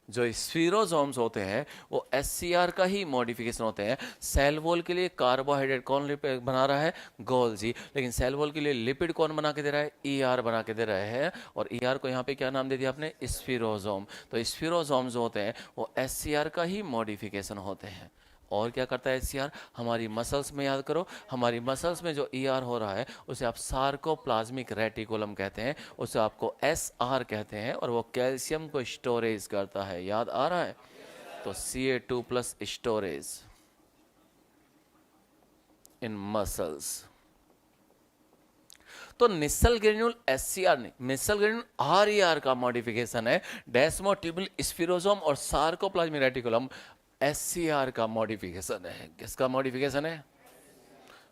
जो स्फीरोसोम्स होते हैं वो एससीआर का ही मॉडिफिकेशन होते हैं। सेल वॉल के लिए कार्बोहाइड्रेट कौन बना रहा है? गोल्जी। लेकिन सेल वॉल के लिए लिपिड कौन बना के दे रहा है? ईआर बना के दे रहा है। और ईआर को यहाँ पे क्या नाम दे दिया आपने? स्फीरोसोम। तो स्फीरोसोम्स जो होते हैं वो एससीआर का ही मॉडिफिकेशन होते हैं। और क्या करता है एससीआर? हमारी मसल्स में याद करो, हमारी मसल्स में जो ईआर हो रहा है उसे आप सार्कोप्लाज्मिक रेटिकुलम कहते हैं, उसे आपको एसआर कहते हैं और वो कैल्शियम को स्टोरेज करता है। याद आ रहा है? तो Ca2+ स्टोरेज इन मसल्स। तो निस्सल ग्रेन्यूल एससीआर नहीं, निस्सल ग्रेन्यूल आरईआर का मॉडिफिकेशन है। डेस्मोट्यूब्यूल, स्फीरोसोम और सार्कोप्लाज्मिक रेटिकुलम एससीआर का मॉडिफिकेशन है। किसका मॉडिफिकेशन है?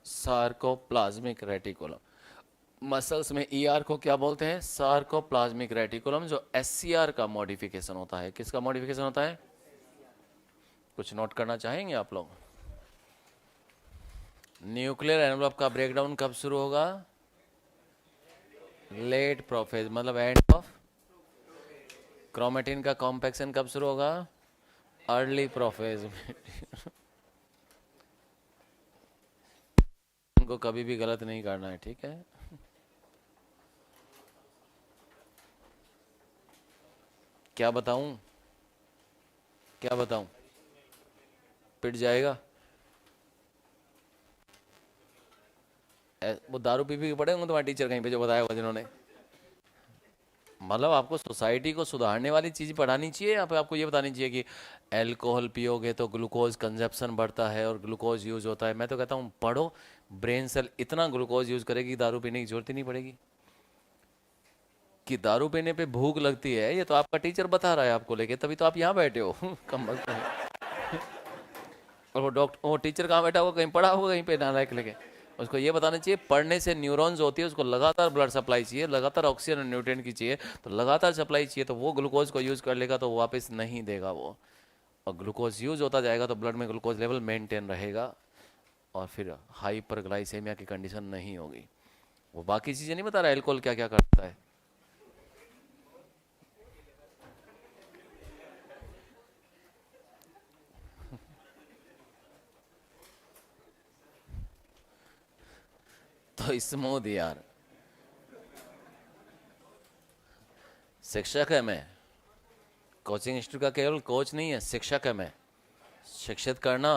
Sarcoplasmic reticulum. मसल्स में ईआर को क्या बोलते हैं? सार्कोप्लाज्मिक रेटिकुलम, जो एससीआर का मॉडिफिकेशन होता है। किसका मॉडिफिकेशन होता है? कुछ नोट करना चाहेंगे आप लोग? न्यूक्लियर एनवलप का ब्रेकडाउन कब शुरू होगा? लेट प्रोफेज, मतलब एंड ऑफ। क्रोमेटिन का कॉम्पेक्शन कब शुरू होगा? अर्ली प्रोफेज में। उनको कभी भी गलत नहीं करना है, ठीक है? क्या बताऊं? क्या बताऊं? पिट जाएगा। वो दारू पी के पड़े होंगे तुम्हारे टीचर कहीं पे जो बताया होगा जिन्होंने। मतलब आपको सोसाइटी को सुधारने वाली चीज़ पढ़ानी चाहिए। यहाँ पे आपको ये बतानी चाहिए कि अल्कोहल पियोगे तो ग्लूकोज कंजप्शन बढ़ता है और ग्लूकोज यूज होता है। मैं तो कहता हूँ पढ़ो, ब्रेन सेल इतना ग्लूकोज यूज करेगी दारू पीने की जरूरत ही नहीं पड़ेगी। कि दारू पीने पे भूख लगती है ये तो आपका टीचर बता रहा है आपको लेके, तभी तो आप यहाँ बैठे हो। कम वक्त में। और वो डॉक्टर, वो टीचर कहाँ बैठा होगा? कहीं पढ़ा होगा कहीं पे नालायक लेके। उसको ये बताना चाहिए पढ़ने से न्यूरॉन्स होती है उसको लगातार ब्लड सप्लाई चाहिए, लगातार ऑक्सीजन और न्यूट्रिएंट की चाहिए, तो लगातार सप्लाई चाहिए, तो वो ग्लूकोज को यूज़ कर लेगा तो वापस नहीं देगा वो। और ग्लूकोज यूज होता जाएगा तो ब्लड में ग्लूकोज लेवल मेंटेन रहेगा और फिर हाइपरग्लाइसेमिया की कंडीशन नहीं होगी। वो बाकी चीज़ें नहीं बता रहा अल्कोहल क्या क्या करता है। तो स्मूथ यार, शिक्षक है मैं, कोचिंग इंस्टीट्यूट का केवल कोच नहीं है, शिक्षक है मैं। शिक्षित करना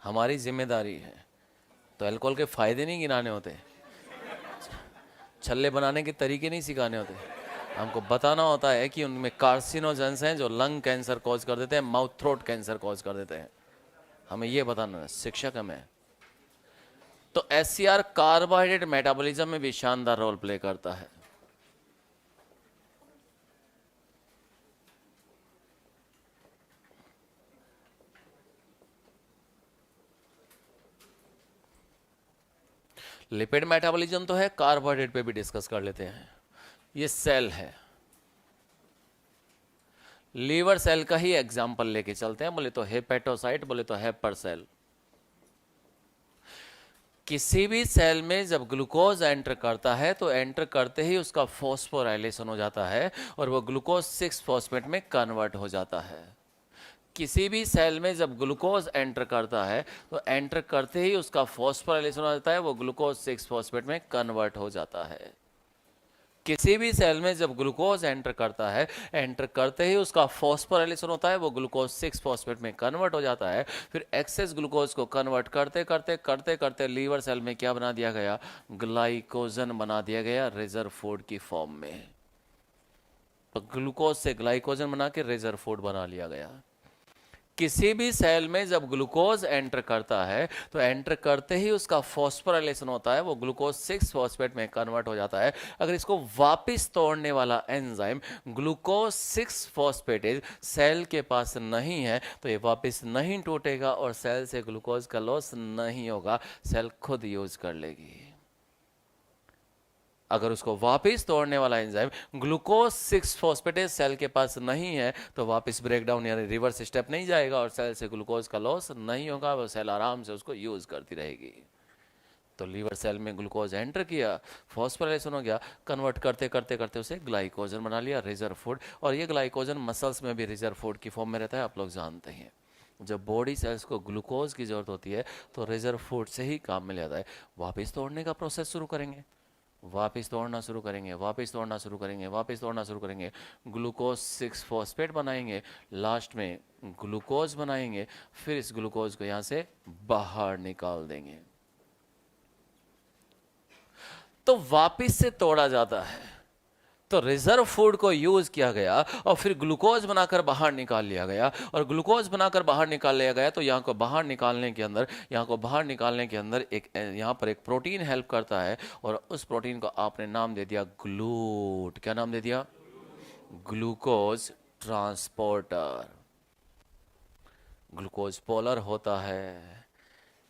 हमारी जिम्मेदारी है। तो अल्कोहल के फायदे नहीं गिनाने होते, छल्ले बनाने के तरीके नहीं सिखाने होते, हमको बताना होता है कि उनमें कार्सिनोजेंस हैं जो लंग कैंसर कॉज कर देते हैं, माउथ थ्रोट कैंसर कॉज कर देते हैं। हमें ये बताना है, शिक्षक है मैं। तो एससीआर कार्बोहाइड्रेट मेटाबॉलिज्म में भी शानदार रोल प्ले करता है। लिपिड मेटाबॉलिज्म तो है, कार्बोहाइड्रेट पे भी डिस्कस कर लेते हैं। ये सेल है, लीवर सेल का ही एग्जांपल लेके चलते हैं। बोले तो हेपेटोसाइट, बोले तो हेपर सेल। किसी भी सेल में जब ग्लूकोज एंटर करता है तो एंटर करते ही उसका फॉस्फोराइलेशन हो जाता है और वो ग्लूकोज 6 फॉस्फेट में कन्वर्ट हो जाता है। किसी भी सेल में जब ग्लूकोज एंटर करता है तो एंटर करते ही उसका फॉस्फोराइलेशन हो जाता है, वो ग्लूकोज 6 फॉस्फेट में कन्वर्ट हो जाता है। किसी भी सेल में जब ग्लूकोज एंटर करता है, एंटर करते ही उसका फॉस्फोराइलेशन होता है, वो ग्लूकोज 6 फॉस्फेट में कन्वर्ट हो जाता है। फिर एक्सेस ग्लूकोज को कन्वर्ट करते करते करते करते लीवर सेल में क्या बना दिया गया? ग्लाइकोजन बना दिया गया रिजर्व फूड की फॉर्म में। तो ग्लूकोज से ग्लाइकोजन बना के रिजर्व फूड बना लिया गया। किसी भी सेल में जब ग्लूकोज एंटर करता है तो एंटर करते ही उसका फॉस्फोराइलेशन होता है, वो ग्लूकोज 6 फॉस्फेट में कन्वर्ट हो जाता है। अगर इसको वापस तोड़ने वाला एंजाइम ग्लूकोज 6 फॉस्फेटेज सेल के पास नहीं है तो ये वापस नहीं टूटेगा और सेल से ग्लूकोज का लॉस नहीं होगा, सेल खुद यूज कर लेगी। अगर उसको वापस तोड़ने वाला एंजाइम ग्लूकोज 6 फॉस्फेटेज सेल के पास नहीं है तो वापस ब्रेकडाउन यानी रिवर्स स्टेप नहीं जाएगा और सेल से ग्लूकोज का लॉस नहीं होगा, वो सेल आराम से उसको यूज करती रहेगी। तो लीवर सेल में ग्लूकोज एंटर किया, फॉस्फोराइलेशन हो गया, कन्वर्ट करते करते करते उसे ग्लाइकोजन बना लिया रिजर्व फूड। और ये ग्लाइकोजन मसल्स में भी रिजर्व फूड की फॉर्म में रहता है, आप लोग जानते हैं। जब बॉडी सेल्स को ग्लूकोज की जरूरत होती है तो रिजर्व फूड से ही काम मिल जाता है। वापस तोड़ने का प्रोसेस शुरू करेंगे, वापस तोड़ना शुरू करेंगे, वापस तोड़ना शुरू करेंगे, वापस तोड़ना शुरू करेंगे, ग्लूकोज 6 फॉस्फेट बनाएंगे, लास्ट में ग्लूकोज बनाएंगे, फिर इस ग्लूकोज को यहाँ से बाहर निकाल देंगे। तो वापस से तोड़ा जाता है, तो रिजर्व फूड को यूज किया गया और फिर ग्लूकोज बनाकर बाहर निकाल लिया गया। और ग्लूकोज बनाकर बाहर निकाल लिया गया तो यहाँ को बाहर निकालने के अंदर एक यहाँ पर एक प्रोटीन हेल्प करता है और उस प्रोटीन को आपने नाम दे दिया ग्लूट। क्या नाम दे दिया? Glucose transporter. ग्लूकोज पोलर होता है,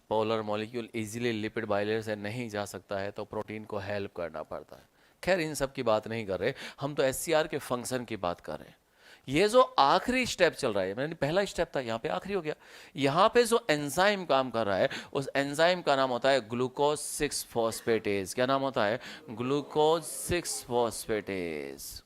polar molecule easily lipid bilayer से नहीं जा सकता है तो प्रोटीन को हेल्प करना पड़ता है। खैर इन सब की बात नहीं कर रहे, हम तो एससीआर के फंक्शन की बात कर रहे हैं। ये जो आखिरी स्टेप चल रहा है, मैंने पहला स्टेप था, यहाँ पे आखिरी हो गया। यहाँ पे जो एंजाइम काम कर रहा है उस एंजाइम का नाम होता है ग्लूकोज 6 फॉस्फेटेज। क्या नाम होता है? Glucose 6 phosphatase.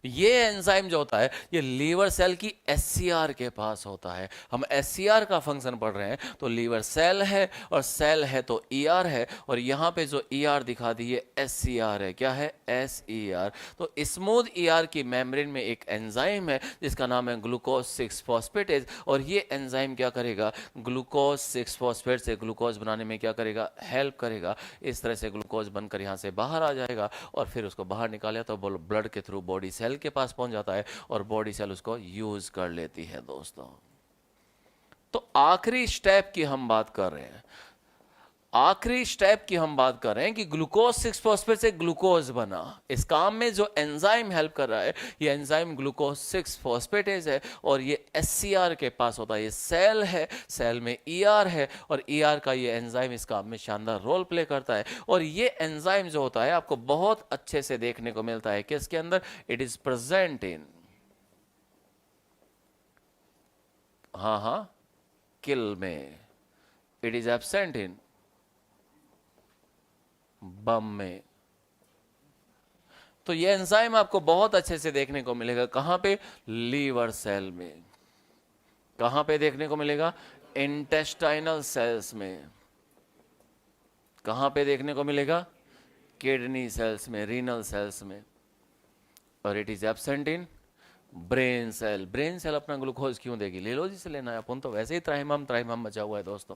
ये एंजाइम जो होता है ये लीवर सेल की एससीआर के पास होता है। हम एससीआर का फंक्शन पढ़ रहे हैं तो लीवर सेल है और सेल है तो ईआर है, और यहाँ पे जो ईआर दिखा दी है एससीआर है। क्या है? एसईआर। तो स्मूथ ईआर की मेम्ब्रेन में एक एंजाइम है जिसका नाम है ग्लूकोज 6 फॉस्फेटेज, और ये एंजाइम क्या करेगा? ग्लूकोज 6 फॉस्फेट से ग्लूकोज बनाने में क्या करेगा? हेल्प करेगा। इस तरह से ग्लूकोज बनकर यहाँ से बाहर आ जाएगा और फिर उसको बाहर निकाला तो ब्लड के थ्रू बॉडी सेल के पास पहुंच जाता है और बॉडी सेल उसको यूज कर लेती है। दोस्तों, तो आखिरी स्टेप की हम बात कर रहे हैं, कि ग्लूकोज 6 फॉस्फेट से ग्लूकोज बना। इस काम में जो एंजाइम हेल्प कर रहा है ये एंजाइम ग्लूकोज 6 फॉस्फेटेज है और ये एससीआर के पास होता है। ये सेल है, सेल में ईआर है और ईआर का ये एंजाइम इस काम में शानदार रोल प्ले करता है। और ये एंजाइम जो होता है आपको बहुत अच्छे से देखने को मिलता है किसके अंदर? इट इज प्रेजेंट इन, हाँ, किल में। इट इज एब्सेंट इन बम में। तो ये एंजाइम आपको बहुत अच्छे से देखने को मिलेगा कहां पे? लीवर सेल में। कहां पे देखने को मिलेगा? इंटेस्टाइनल सेल्स में। कहां पे देखने को मिलेगा? किडनी सेल्स में, रीनल सेल्स में। और it is absent in brain cell. Brain cell अपना ग्लूकोज क्यों देगी? ले लो जिसे लेना है, अपन तो वैसे ही त्राइमम बचा हुआ है दोस्तों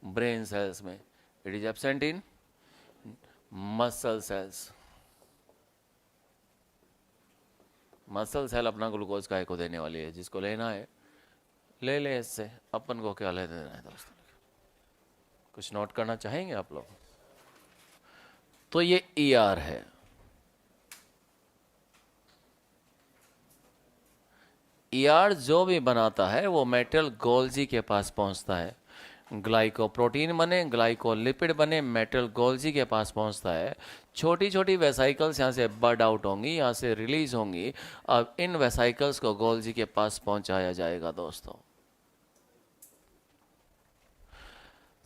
ब्रेन सेल्स में। It is absent in muscle cells. Muscle cell अपना ग्लूकोज काय को देने वाली है, जिसको लेना है ले ले, इससे अपन को क्या ले देना है दोस्तों। कुछ नोट करना चाहेंगे आप लोग? तो ये ईआर है, ईआर जो भी बनाता है वो मेटल गोल्जी के पास पहुंचता है। ग्लाइकोप्रोटीन बने, ग्लाइकोलिपिड बने, मेटल गोल्जी के पास पहुंचता है। छोटी छोटी वेसाइकल्स यहाँ से बर्ड आउट होंगी, यहाँ से रिलीज होंगी। अब इन वेसाइकल्स को गोल्जी के पास पहुंचाया जाएगा दोस्तों।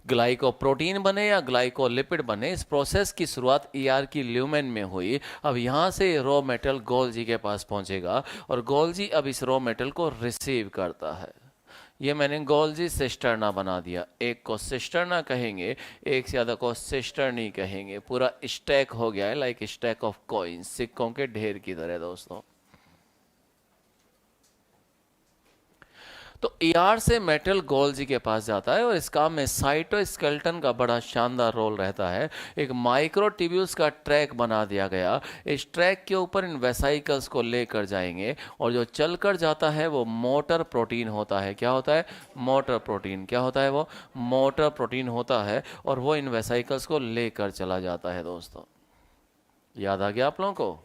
ग्लाइकोप्रोटीन बने या ग्लाइकोलिपिड बने, इस प्रोसेस की शुरुआत ईआर की ल्यूमेन में हुई। अब यहाँ से रॉ मेटल गोल्जी के पास पहुंचेगा और गोल्जी अब इस रॉ मेटल को रिसीव करता है। ये मैंने गोल्जी सिस्टर्ना बना दिया। एक को सिस्टर्ना कहेंगे, एक से ज़्यादा को सिस्टर्नी कहेंगे। पूरा स्टैक हो गया है, लाइक स्टैक ऑफ कॉइन्स, सिक्कों के ढेर की तरह दोस्तों। तो ईआर से मेटल गोल्जी के पास जाता है और इस काम में साइटोस्केलेटन का बड़ा शानदार रोल रहता है। एक माइक्रोट्यूब्यूल्स का ट्रैक बना दिया गया, इस ट्रैक के ऊपर इन वेसाइकल्स को लेकर जाएंगे और जो चलकर जाता है वो मोटर प्रोटीन होता है। क्या होता है? Motor protein. क्या होता है वो? मोटर प्रोटीन होता है और वो इन वेसाइकल्स को लेकर चला जाता है दोस्तों। याद आ गया आप लोगों को?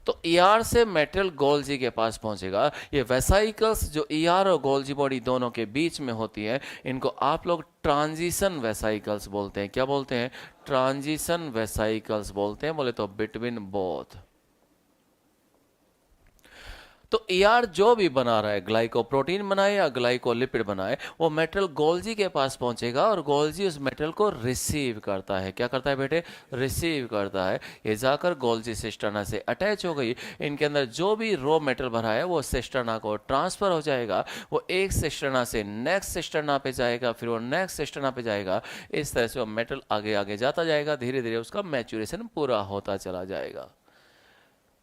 तो ईआर से मेटल गोल्जी के पास पहुंचेगा। ये वेसाइकल्स जो ईआर और गोल्जी बॉडी दोनों के बीच में होती है, इनको आप लोग ट्रांजिशन वेसाइकल्स बोलते हैं। क्या बोलते हैं? ट्रांजिशन वेसाइकल्स बोलते हैं। बोले तो बिटवीन बोथ। तो ईआर जो भी बना रहा है, ग्लाइकोप्रोटीन बनाए या ग्लाइकोलिपिड बनाए, वो मेटल गोल्जी के पास पहुंचेगा और गोल्जी उस मेटल को रिसीव करता है। क्या करता है बेटे? रिसीव करता है। ये जाकर गोल्जी सिस्टर्ना से अटैच हो गई। इनके अंदर जो भी रॉ मेटल भरा है वो सिस्टर्ना को ट्रांसफर हो जाएगा। वो एक सिस्टर्ना से नेक्स्ट सिस्टर्ना पे जाएगा, फिर वो नेक्स्ट सिस्टर्ना पे जाएगा। इस तरह से वो मेटल आगे आगे जाता जाएगा, धीरे धीरे उसका मैच्योरेशन पूरा होता चला जाएगा।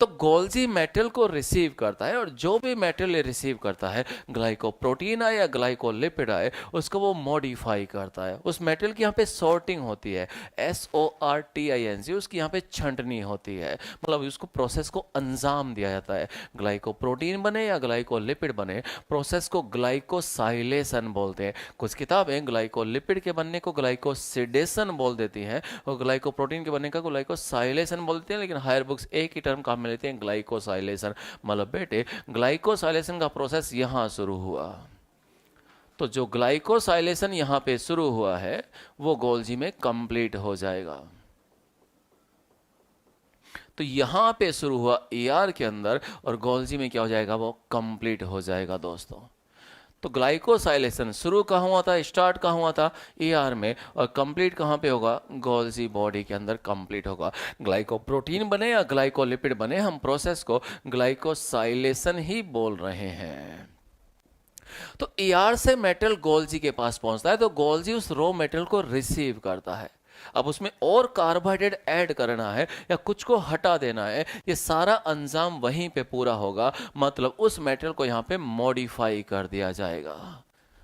तो गोल्जी मेटल को रिसीव करता है और जो भी मेटल ये रिसीव करता है, ग्लाइकोप्रोटीन आए या ग्लाइकोलिपिड आए, उसको वो मॉडिफाई करता है। उस मेटल की यहाँ पे सॉर्टिंग होती है, SORTING, उसकी यहाँ पे छंटनी होती है, मतलब उसको प्रोसेस को अंजाम दिया जाता है। ग्लाइकोप्रोटीन बने या ग्लाइकोलिपिड बने, प्रोसेस को ग्लाइकोसाइलेशन बोलते हैं। कुछ किताबें ग्लाइकोलिपिड के बनने को ग्लाइकोसिडेशन बोल देती हैं और ग्लाइकोप्रोटीन के बनने का ग्लाइकोसाइलेशन बोल देती हैं, लेकिन हायर बुक्स एक ही टर्म काम लेते हैं, ग्लाइकोसाइलेशन। मतलब बेटे ग्लाइकोसाइलेशन का प्रोसेस यहां शुरू हुआ। तो जो ग्लाइकोसाइलेशन यहां पे शुरू हुआ है वो गोल्जी में कंप्लीट हो जाएगा। तो यहां पे शुरू हुआ ईआर के अंदर और गोल्जी में क्या हो जाएगा? वो कंप्लीट हो जाएगा दोस्तों। तो ग्लाइकोसाइलेशन शुरू कहाँ हुआ था? स्टार्ट कहाँ हुआ था? ईआर में। और कंप्लीट कहाँ पे होगा? गोल्जी बॉडी के अंदर कंप्लीट होगा। ग्लाइकोप्रोटीन बने या ग्लाइकोलिपिड बने, हम प्रोसेस को ग्लाइकोसाइलेशन ही बोल रहे हैं। तो ईआर से मेटल गोल्जी के पास पहुंचता है तो गोल्जी उस रॉ मेटल को रिसीव करता है। अब उसमें और कार्बोहाइड्रेट ऐड करना है या कुछ को हटा देना है, ये सारा अंजाम वहीं पे पूरा होगा। मतलब उस मेटल को यहाँ पे मॉडिफाई कर दिया जाएगा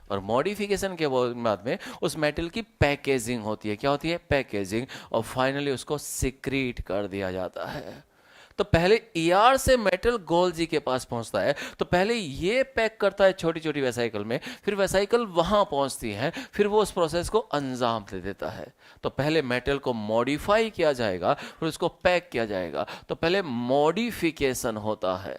और मॉडिफिकेशन के बाद में उस मेटल की पैकेजिंग होती है। क्या होती है? पैकेजिंग। और फाइनली उसको सिक्रीट कर दिया जाता है। तो पहले ईआर से मेटल गोल्जी के पास पहुंचता है तो पहले ये पैक करता है छोटी छोटी वेसाइकल में, फिर वेसाइकल वहां पहुंचती है, फिर वो उस प्रोसेस को अंजाम दे देता है। तो पहले मेटल को मॉडिफाई किया जाएगा, फिर उसको पैक किया जाएगा। तो पहले मॉडिफिकेशन होता है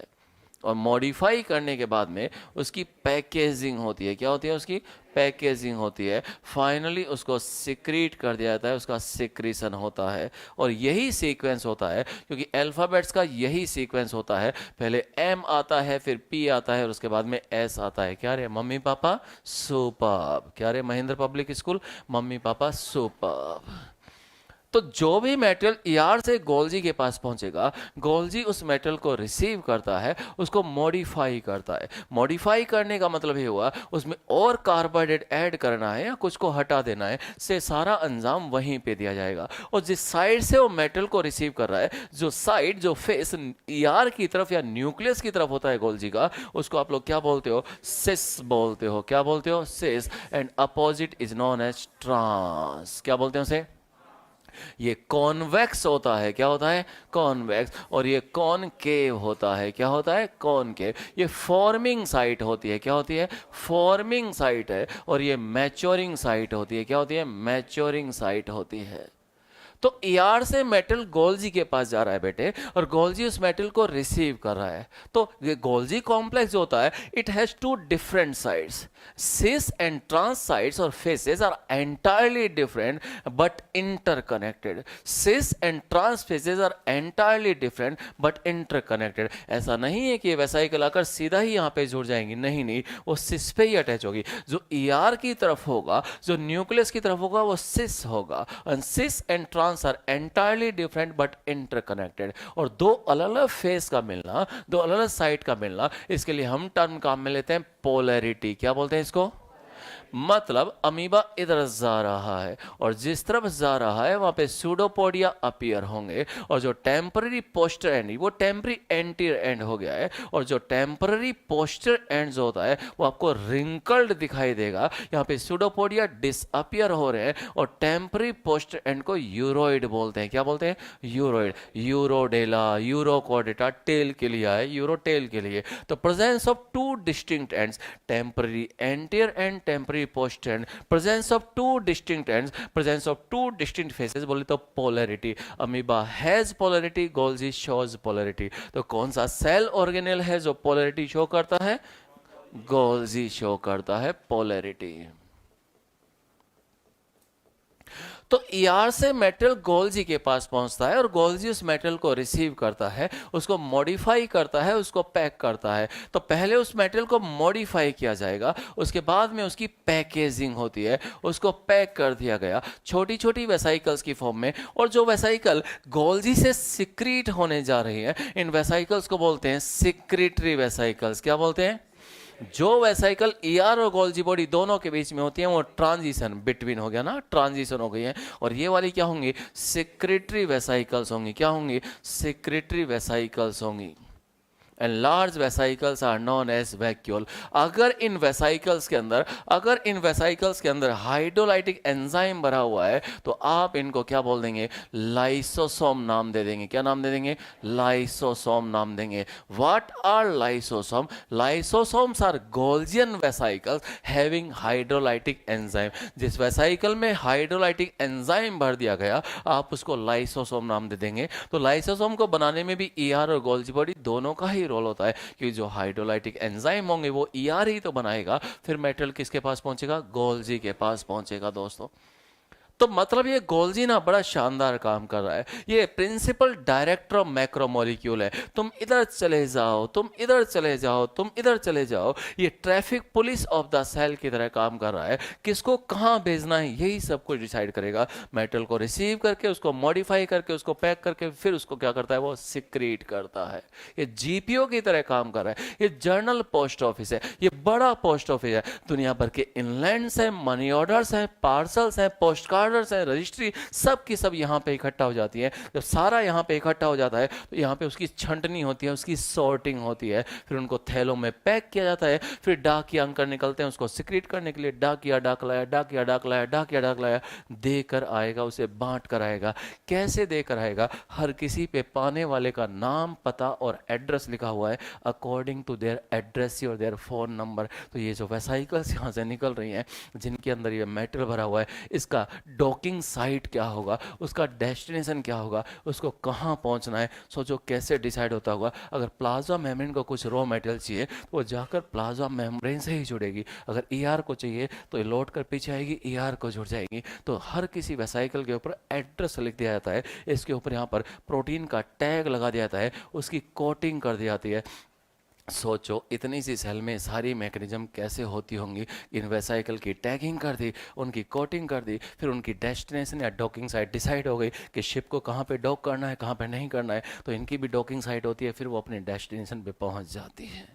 और मॉडिफाई करने के बाद में उसकी पैकेजिंग होती है। क्या होती है? उसकी पैकेजिंग होती है। फाइनली उसको सिक्रीट कर दिया जाता है, उसका सिक्रीशन होता है। और यही सीक्वेंस होता है, क्योंकि अल्फ़ाबेट्स का यही सीक्वेंस होता है। पहले M आता है, फिर P आता है और उसके बाद में S आता है। क्या रे मम्मी पापा? सुपर्ब। क्या रे Mahendra public school? Mummy papa superb. तो जो भी मेटल ईआर से गोल्जी के पास पहुंचेगा, गोल्जी उस मेटल को रिसीव करता है, उसको मॉडिफाई करता है। मॉडिफाई करने का मतलब ये हुआ उसमें और कार्बोहाइड्रेट ऐड करना है या कुछ को हटा देना है, से सारा अंजाम वहीं पे दिया जाएगा। और जिस साइड से वो मेटल को रिसीव कर रहा है, जो साइड, जो फेस ईआर की तरफ या न्यूक्लियस की तरफ होता है गोल्जी का, उसको आप लोग क्या बोलते हो? सिस बोलते हो। क्या बोलते हो? Cis. And opposite is known as trans. क्या बोलते हैं उसे? ये कॉन्वेक्स होता है। क्या होता है? कॉन्वेक्स। और ये कॉनकेव होता है। क्या होता है? कॉनकेव। ये फॉर्मिंग साइट होती है। क्या होती है? फॉर्मिंग साइट है। और ये मैच्योरिंग साइट होती है। क्या होती है? मैच्योरिंग साइट होती है। तो ईआर से मेटल गोल्जी के पास जा रहा है बेटे, और गोल्जी उस मेटल को रिसीव कर रहा है। तो ये गोल्जी कॉम्प्लेक्स जो होता है, it has two different sides. Cis and trans sides और faces are entirely different but interconnected. Cis and trans faces are entirely different but interconnected. ऐसा नहीं है कि ये वेसाइकल आकर सीधा ही यहाँ पे जुड़ जाएंगी, नहीं नहीं, वो सिस पे ही अटैच होगी। जो ईआर की तरफ होगा, जो न्यूक्लियस की तरफ होगा, वो सिस होगा। And cis and electrons are entirely different but interconnected. और दो अलग अलग फेस का मिलना, दो अलग अलग साइड का मिलना, इसके लिए हम टर्म काम में लेते हैं पोलैरिटी। क्या बोलते हैं इसको? मतलब अमीबा इधर जा रहा है और जिस तरफ जा रहा है वहां पे सूडोपोडिया अपीयर होंगे, और जो टेम्पररी पोस्टर एंड, वो टेम्पररी एंटीरियर एंड हो गया है, और जो टेम्पररी पोस्टर एंड जो होता है वो आपको रिंकल्ड दिखाई देगा। यहाँ पे सूडोपोडिया डिसअपियर हो रहे हैं और टेम्पररी पोस्टर एंड को यूरोइड बोलते हैं। क्या बोलते हैं? यूरोइड। यूरोडेला, यूरोकोडेटा टेल के लिए है, यूरोटेल के लिए। तो presence of two distinct ends, temporary anterior and temporary post and, presence of two distinct ends, presence of two distinct faces, बोले तो polarity. Amoeba has polarity, Golgi shows polarity. तो कौन सा सेल ऑर्गेनेल है जो पोलैरिटी शो करता है? Golgi show करता है पोलैरिटी। तो ईआर से मेटल गोल्जी के पास पहुंचता है और गोल्जी उस मेटल को रिसीव करता है, उसको मॉडिफाई करता है, उसको पैक करता है। तो पहले उस मेटल को मॉडिफाई किया जाएगा, उसके बाद में उसकी पैकेजिंग होती है, उसको पैक कर दिया गया छोटी छोटी वेसाइकल्स की फॉर्म में। और जो वेसाइकल गोल्जी से सिक्रीट होने जा रही है, इन वेसाइकल्स को बोलते हैं सिक्रीटरी वेसाइकल्स। क्या बोलते हैं? जो वेसाइकल ईआर और गोल्जी बॉडी दोनों के बीच में होती है वो ट्रांजिशन बिटवीन हो गया ना, ट्रांजिशन हो गई है। और ये वाली क्या होंगी? सेक्रेटरी वेसाइकल्स होंगी। क्या होंगी? सेक्रेटरी वेसाइकल्स होंगी। And large vesicles are known as vacuole. अगर इन वेसाइकल्स के अंदर हाइड्रोलाइटिक एंजाइम भरा हुआ है तो आप इनको क्या बोल देंगे? लाइसोसोम नाम दे देंगे। क्या नाम दे देंगे? लाइसोसोम नाम देंगे। What are lysosome? Lysosomes are Golgian vesicles having hydrolytic enzyme. जिस वेसाइकल में हाइड्रोलाइटिक एंजाइम भर दिया गया आप उसको लाइसोसोम नाम दे देंगे। तो लाइसोसोम को बनाने में भी ईआर और गोल्जी बॉडी दोनों का ही रोल होता है, क्योंकि जो हाइड्रोलाइटिक एंजाइम होंगे वो ईआर ही तो बनाएगा, फिर मेटल किसके पास पहुंचेगा? गोल्जी के पास पहुंचेगा दोस्तों। तो मतलब ये गोल्जी ना बड़ा शानदार काम कर रहा है। ये प्रिंसिपल डायरेक्टर ऑफ मैक्रोमोलिक्यूल है। तुम इधर चले जाओ, तुम इधर चले जाओ, तुम इधर चले जाओ। ये traffic police of the cell की तरह काम कर रहा है। किसको कहाँ भेजना है यही सब कुछ डिसाइड करेगा। मेटल को रिसीव करके, उसको मॉडिफाई करके, उसको पैक करके, फिर उसको क्या करता है? वो सिक्रीट करता है। ये जीपीओ की तरह काम कर रहा है। ये जर्नल पोस्ट ऑफिस है, ये बड़ा पोस्ट ऑफिस है। दुनिया भर के इनलैंड्स हैं, मनी ऑर्डर्स हैं, पार्सल्स हैं, पोस्ट कार्ड है, रजिस्ट्री, सब की सब यहाँ पे इकट्ठा हो जाती है। जब सारा यहाँ पे इकट्ठा हो जाता है तो यहाँ पे उसकी छंटनी होती है, उसकी सॉर्टिंग होती है, फिर उनको थैलों में पैक किया जाता है। फिर डाकिया अंकर निकलते हैं उसको सिक्रीट करने के लिए। डाकिया डाक लाया, डाकिया डाक लाया, डाकिया डाक लाया, देकर आएगा, उसे बांट कर आएगा। कैसे देकर आएगा? हर किसी पे पाने वाले का नाम, पता और एड्रेस लिखा हुआ है, अकॉर्डिंग टू देयर एड्रेस और देयर फोन नंबर। तो ये जो वेसाइकल्स यहाँ से निकल रही हैं जिनके अंदर ये मेटल भरा हुआ है, इसका डॉकिंग साइट क्या होगा, उसका डेस्टिनेशन क्या होगा, उसको कहाँ पहुँचना है, सोचो कैसे डिसाइड होता होगा। अगर प्लाज्मा मेम्ब्रेन को कुछ रॉ मटेरियल चाहिए तो वो जाकर प्लाज्मा मेम्ब्रेन से ही जुड़ेगी। अगर ईआर को चाहिए तो लौट कर पीछे आएगी, ईआर को जुड़ जाएगी। तो हर किसी वेसाइकल के ऊपर एड्रेस लिख दिया जाता है, इसके ऊपर यहाँ पर प्रोटीन का टैग लगा दिया जाता है, उसकी कोटिंग कर दी जाती है। सोचो इतनी सी सेल में सारी मैकेनिज्म कैसे होती होंगी। इन वेसाइकल की टैगिंग कर दी, उनकी कोटिंग कर दी, फिर उनकी डेस्टिनेशन या डॉकिंग साइट डिसाइड हो गई कि शिप को कहाँ पे डॉक करना है, कहाँ पे नहीं करना है। तो इनकी भी डॉकिंग साइट होती है, फिर वो अपने डेस्टिनेशन पे पहुँच जाती है।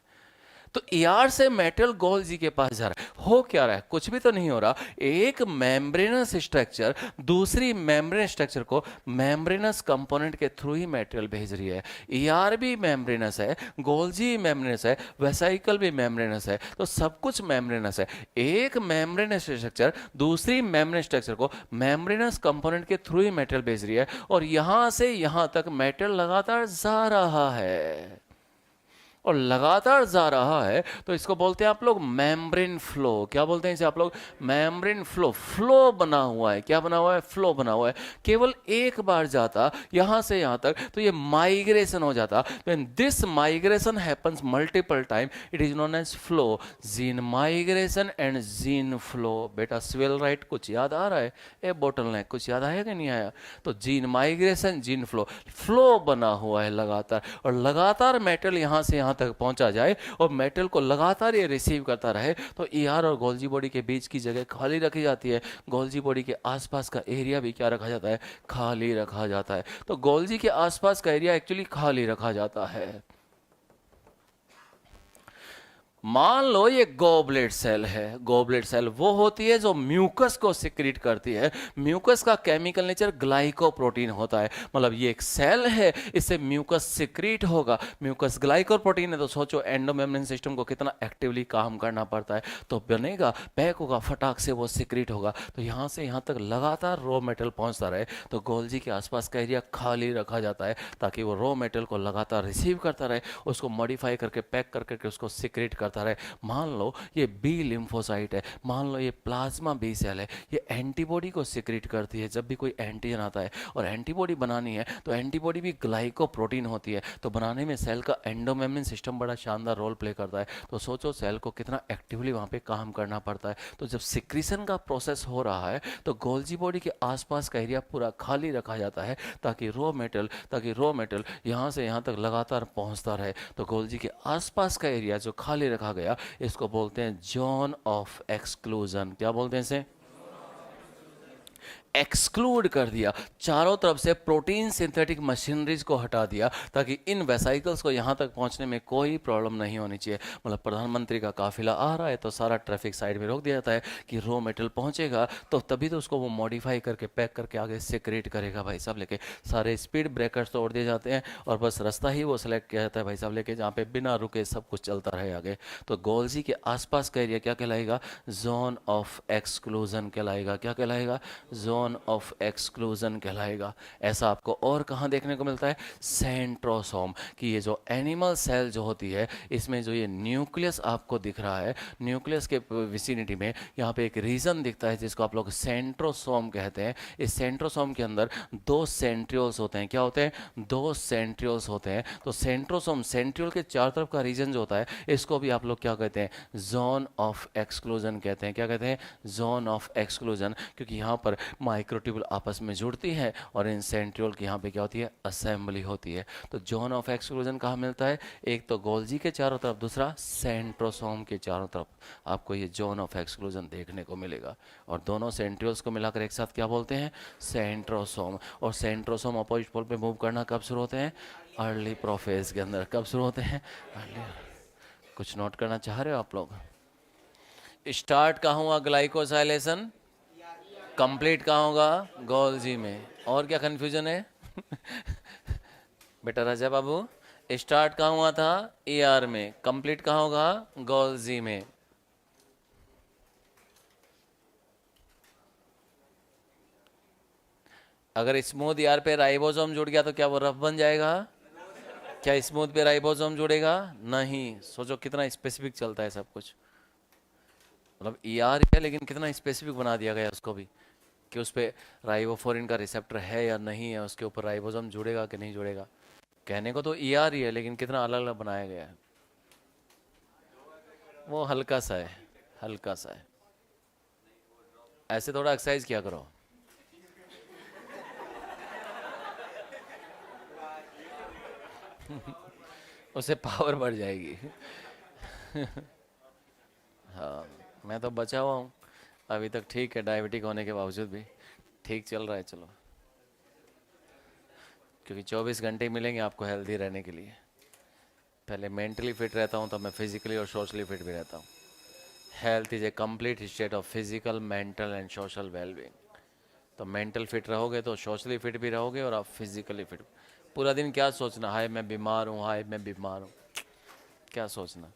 तो ईआर से मेटल गोल्जी के पास जा रहा है। हो क्या रहा है? कुछ भी तो नहीं हो रहा। एक मेम्ब्रेनस स्ट्रक्चर दूसरी मेम्ब्रेन स्ट्रक्चर को मेम्ब्रेनस कंपोनेंट के थ्रू ही मेटेरियल भेज रही है। ईआर भी मेम्ब्रेनस है, गोल्जी मेम्ब्रेनस है, वेसाइकल भी मेम्ब्रेनस है, तो सब कुछ मेम्ब्रेनस है। एक मेम्ब्रेनस स्ट्रक्चर दूसरी मेम्ब्रेन स्ट्रक्चर को मेम्ब्रेनस कंपोनेंट के थ्रू ही मेटेरियल भेज रही है, और यहां से यहां तक मेटेरियल लगातार जा रहा है और लगातार जा रहा है। तो इसको बोलते हैं आप लोग मेम्ब्रेन फ्लो। क्या बोलते हैं इसे आप लोग? Membrane flow. फ्लो बना हुआ है। क्या बना हुआ है? फ्लो बना हुआ है। केवल एक बार जाता यहां से यहां तक तो ये माइग्रेशन हो जाता। When this migration happens multiple time it is known as flow. Gene migration and gene flow. बेटा स्वेल राइट कुछ याद आ रहा है? ए बोटलनेक कुछ याद आया कि नहीं आया? तो gene migration, gene flow, flow बना हुआ है लगातार, और लगातार मेटल यहां से यहां यहाँ तक पहुँचा जाए और मेटल को लगातार ये रिसीव करता रहे, तो ईआर और गोल्जी बॉडी के बीच की जगह खाली रखी जाती है। गोल्जी बॉडी के आसपास का एरिया भी क्या रखा जाता है? खाली रखा जाता है। तो गोल्जी के आसपास का एरिया एक्चुअली खाली रखा जाता है। मान लो ये गोबलेट सेल है। गोबलेट सेल वो होती है जो म्यूकस को सिक्रीट करती है। म्यूकस का केमिकल नेचर ग्लाइकोप्रोटीन होता है। मतलब ये एक सेल है, इससे म्यूकस सिक्रीट होगा। म्यूकस ग्लाइकोप्रोटीन है, तो सोचो एंडोमेम्ब्रेन सिस्टम को कितना एक्टिवली काम करना पड़ता है। तो बनेगा, पैक होगा, फटाक से वो सिक्रीट होगा। तो यहाँ से यहाँ तक लगातार रॉ मेटल पहुँचता रहे। तो गोल्जी के आसपास का एरिया खाली रखा जाता है ताकि वो रॉ मेटल को लगातार रिसीव करता रहे, उसको मॉडिफाई करके पैक करके उसको सिक्रीट करता रहे। मान लो ये बी लिम्फोसाइट है, मान लो ये प्लाज्मा बी सेल है, ये एंटीबॉडी को सिक्रीट करती है जब भी कोई एंटीजन आता है। और एंटीबॉडी बनानी है तो एंटीबॉडी भी ग्लाइकोप्रोटीन होती है, तो बनाने में सेल का एंडोमेम्ब्रेन सिस्टम बड़ा शानदार रोल प्ले करता है। तो सोचो सेल को कितना एक्टिवली वहाँ पे काम करना पड़ता है। तो जब सिक्रीशन का प्रोसेस हो रहा है तो गोल्जी बॉडी के आसपास का एरिया पूरा खाली रखा जाता है ताकि रॉ मेटल यहाँ से यहाँ तक लगातार पहुँचता रहे। तो गोल्जी के आसपास का एरिया जो खाली रखा गया, इसको बोलते हैं जोन ऑफ एक्सक्लूजन। क्या बोलते हैं इसे? एक्सक्लूड कर दिया, चारों तरफ से प्रोटीन सिंथेटिक मशीनरीज को हटा दिया ताकि इन वेसाइकल्स को यहाँ तक पहुँचने में कोई प्रॉब्लम नहीं होनी चाहिए। मतलब प्रधानमंत्री का काफिला आ रहा है तो सारा ट्रैफिक साइड में रोक दिया जाता है कि रॉ मेटल पहुँचेगा तो तभी तो उसको वो मॉडिफाई करके पैक करके आगे सिक्रेट करेगा भाई साहब लेके। सारे स्पीड ब्रेकर्स तोड़ दिए जाते हैं और बस रास्ता ही वो सेलेक्ट किया जाता है भाई साहब लेके, जहाँ पे बिना रुके सब कुछ चलता रहे आगे। तो गोल्जी के आसपास का एरिया क्या कहलाएगा? जोन ऑफ एक्सक्लूजन कहलाएगा। क्या कहलाएगा? जोन ऑफ एक्सक्लूजन कहलाएगा। ऐसा आपको और कहाँ देखने को मिलता है? सेंट्रोसोम। कि ये जो एनिमल सेल जो होती है, इसमें जो ये न्यूक्लियस आपको दिख रहा है, न्यूक्लियस के विसिनिटी में यहाँ पे एक रीजन दिखता है जिसको आप लोग सेंट्रोसोम कहते हैं। इस सेंट्रोसोम के अंदर दो सेंट्रियोल्स होते हैं। क्या होते हैं? दो सेंट्रियोल्स होते हैं। तो सेंट्रोसोम, सेंट्रियोल के चारों तरफ का रीजन जो होता है, इसको भी आप लोग क्या कहते हैं? जोन ऑफ एक्सक्लूजन कहते हैं। क्या कहते हैं? Zone of exclusion. क्योंकि यहाँ पर माइक्रोट्यूबुल आपस में जुड़ती है और इन सेंट्रियोल की यहाँ पे क्या होती है? असेंबली होती है। तो जोन ऑफ एक्सक्लूजन कहाँ मिलता है? एक तो गोल्जी के चारों तरफ, दूसरा सेंट्रोसोम के चारों तरफ आपको ये जोन ऑफ एक्सक्लूजन देखने को मिलेगा। और दोनों सेंट्रियोल्स को मिलाकर एक साथ क्या बोलते हैं? सेंट्रोसोम। और सेंट्रोसोम अपोजिट पोल पे मूव करना कब शुरू होते हैं? अर्ली प्रोफेज के अंदर। कब शुरू होते हैं? अर्ली। कुछ नोट करना चाह रहे हो आप लोग? स्टार्ट कहाँ हुआ ग्लाइकोसाइलेशन? कंप्लीट कहाँ होगा? गोल्जी में। और क्या कंफ्यूजन है? बेटा राजा बाबू, स्टार्ट कहाँ हुआ था? ईआर में। कंप्लीट कहाँ होगा? गोल्जी में। अगर स्मूथ ईआर पे राइबोसोम जुड़ गया तो क्या वो रफ बन जाएगा? क्या स्मूथ पे राइबोसोम जुड़ेगा? नहीं। सोचो कितना स्पेसिफिक चलता है सब कुछ। मतलब ईआर है लेकिन कितना स्पेसिफिक बना दिया गया उसको भी, कि उस पर राइबोफ्लोरिन का रिसेप्टर है या नहीं है, उसके ऊपर राइबोसोम जुड़ेगा कि नहीं जुड़ेगा। कहने को तो ईआर ही है लेकिन कितना अलग अलग बनाया गया है। वो हल्का सा है, हल्का सा है। ऐसे थोड़ा एक्सरसाइज किया करो। उससे पावर बढ़ जाएगी। हाँ, मैं तो बचा हुआ हूँ अभी तक, ठीक है, डायबिटिक होने के बावजूद भी ठीक चल रहा है। चलो, क्योंकि 24 घंटे मिलेंगे आपको हेल्दी रहने के लिए। पहले मेंटली फिट रहता हूँ तो मैं फिजिकली और सोशली फिट भी रहता हूँ। Health is a complete state of physical, mental and social wellbeing. तो मेंटल फिट रहोगे तो सोशली फिट भी रहोगे और आप फिजिकली फिट। पूरा दिन क्या सोचना, हाय मैं बीमार हूँ, हाय मैं बीमार हूँ, क्या सोचना?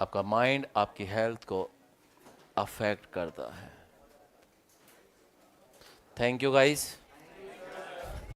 आपका माइंड आपकी हेल्थ को अफेक्ट करता है। Thank you guys.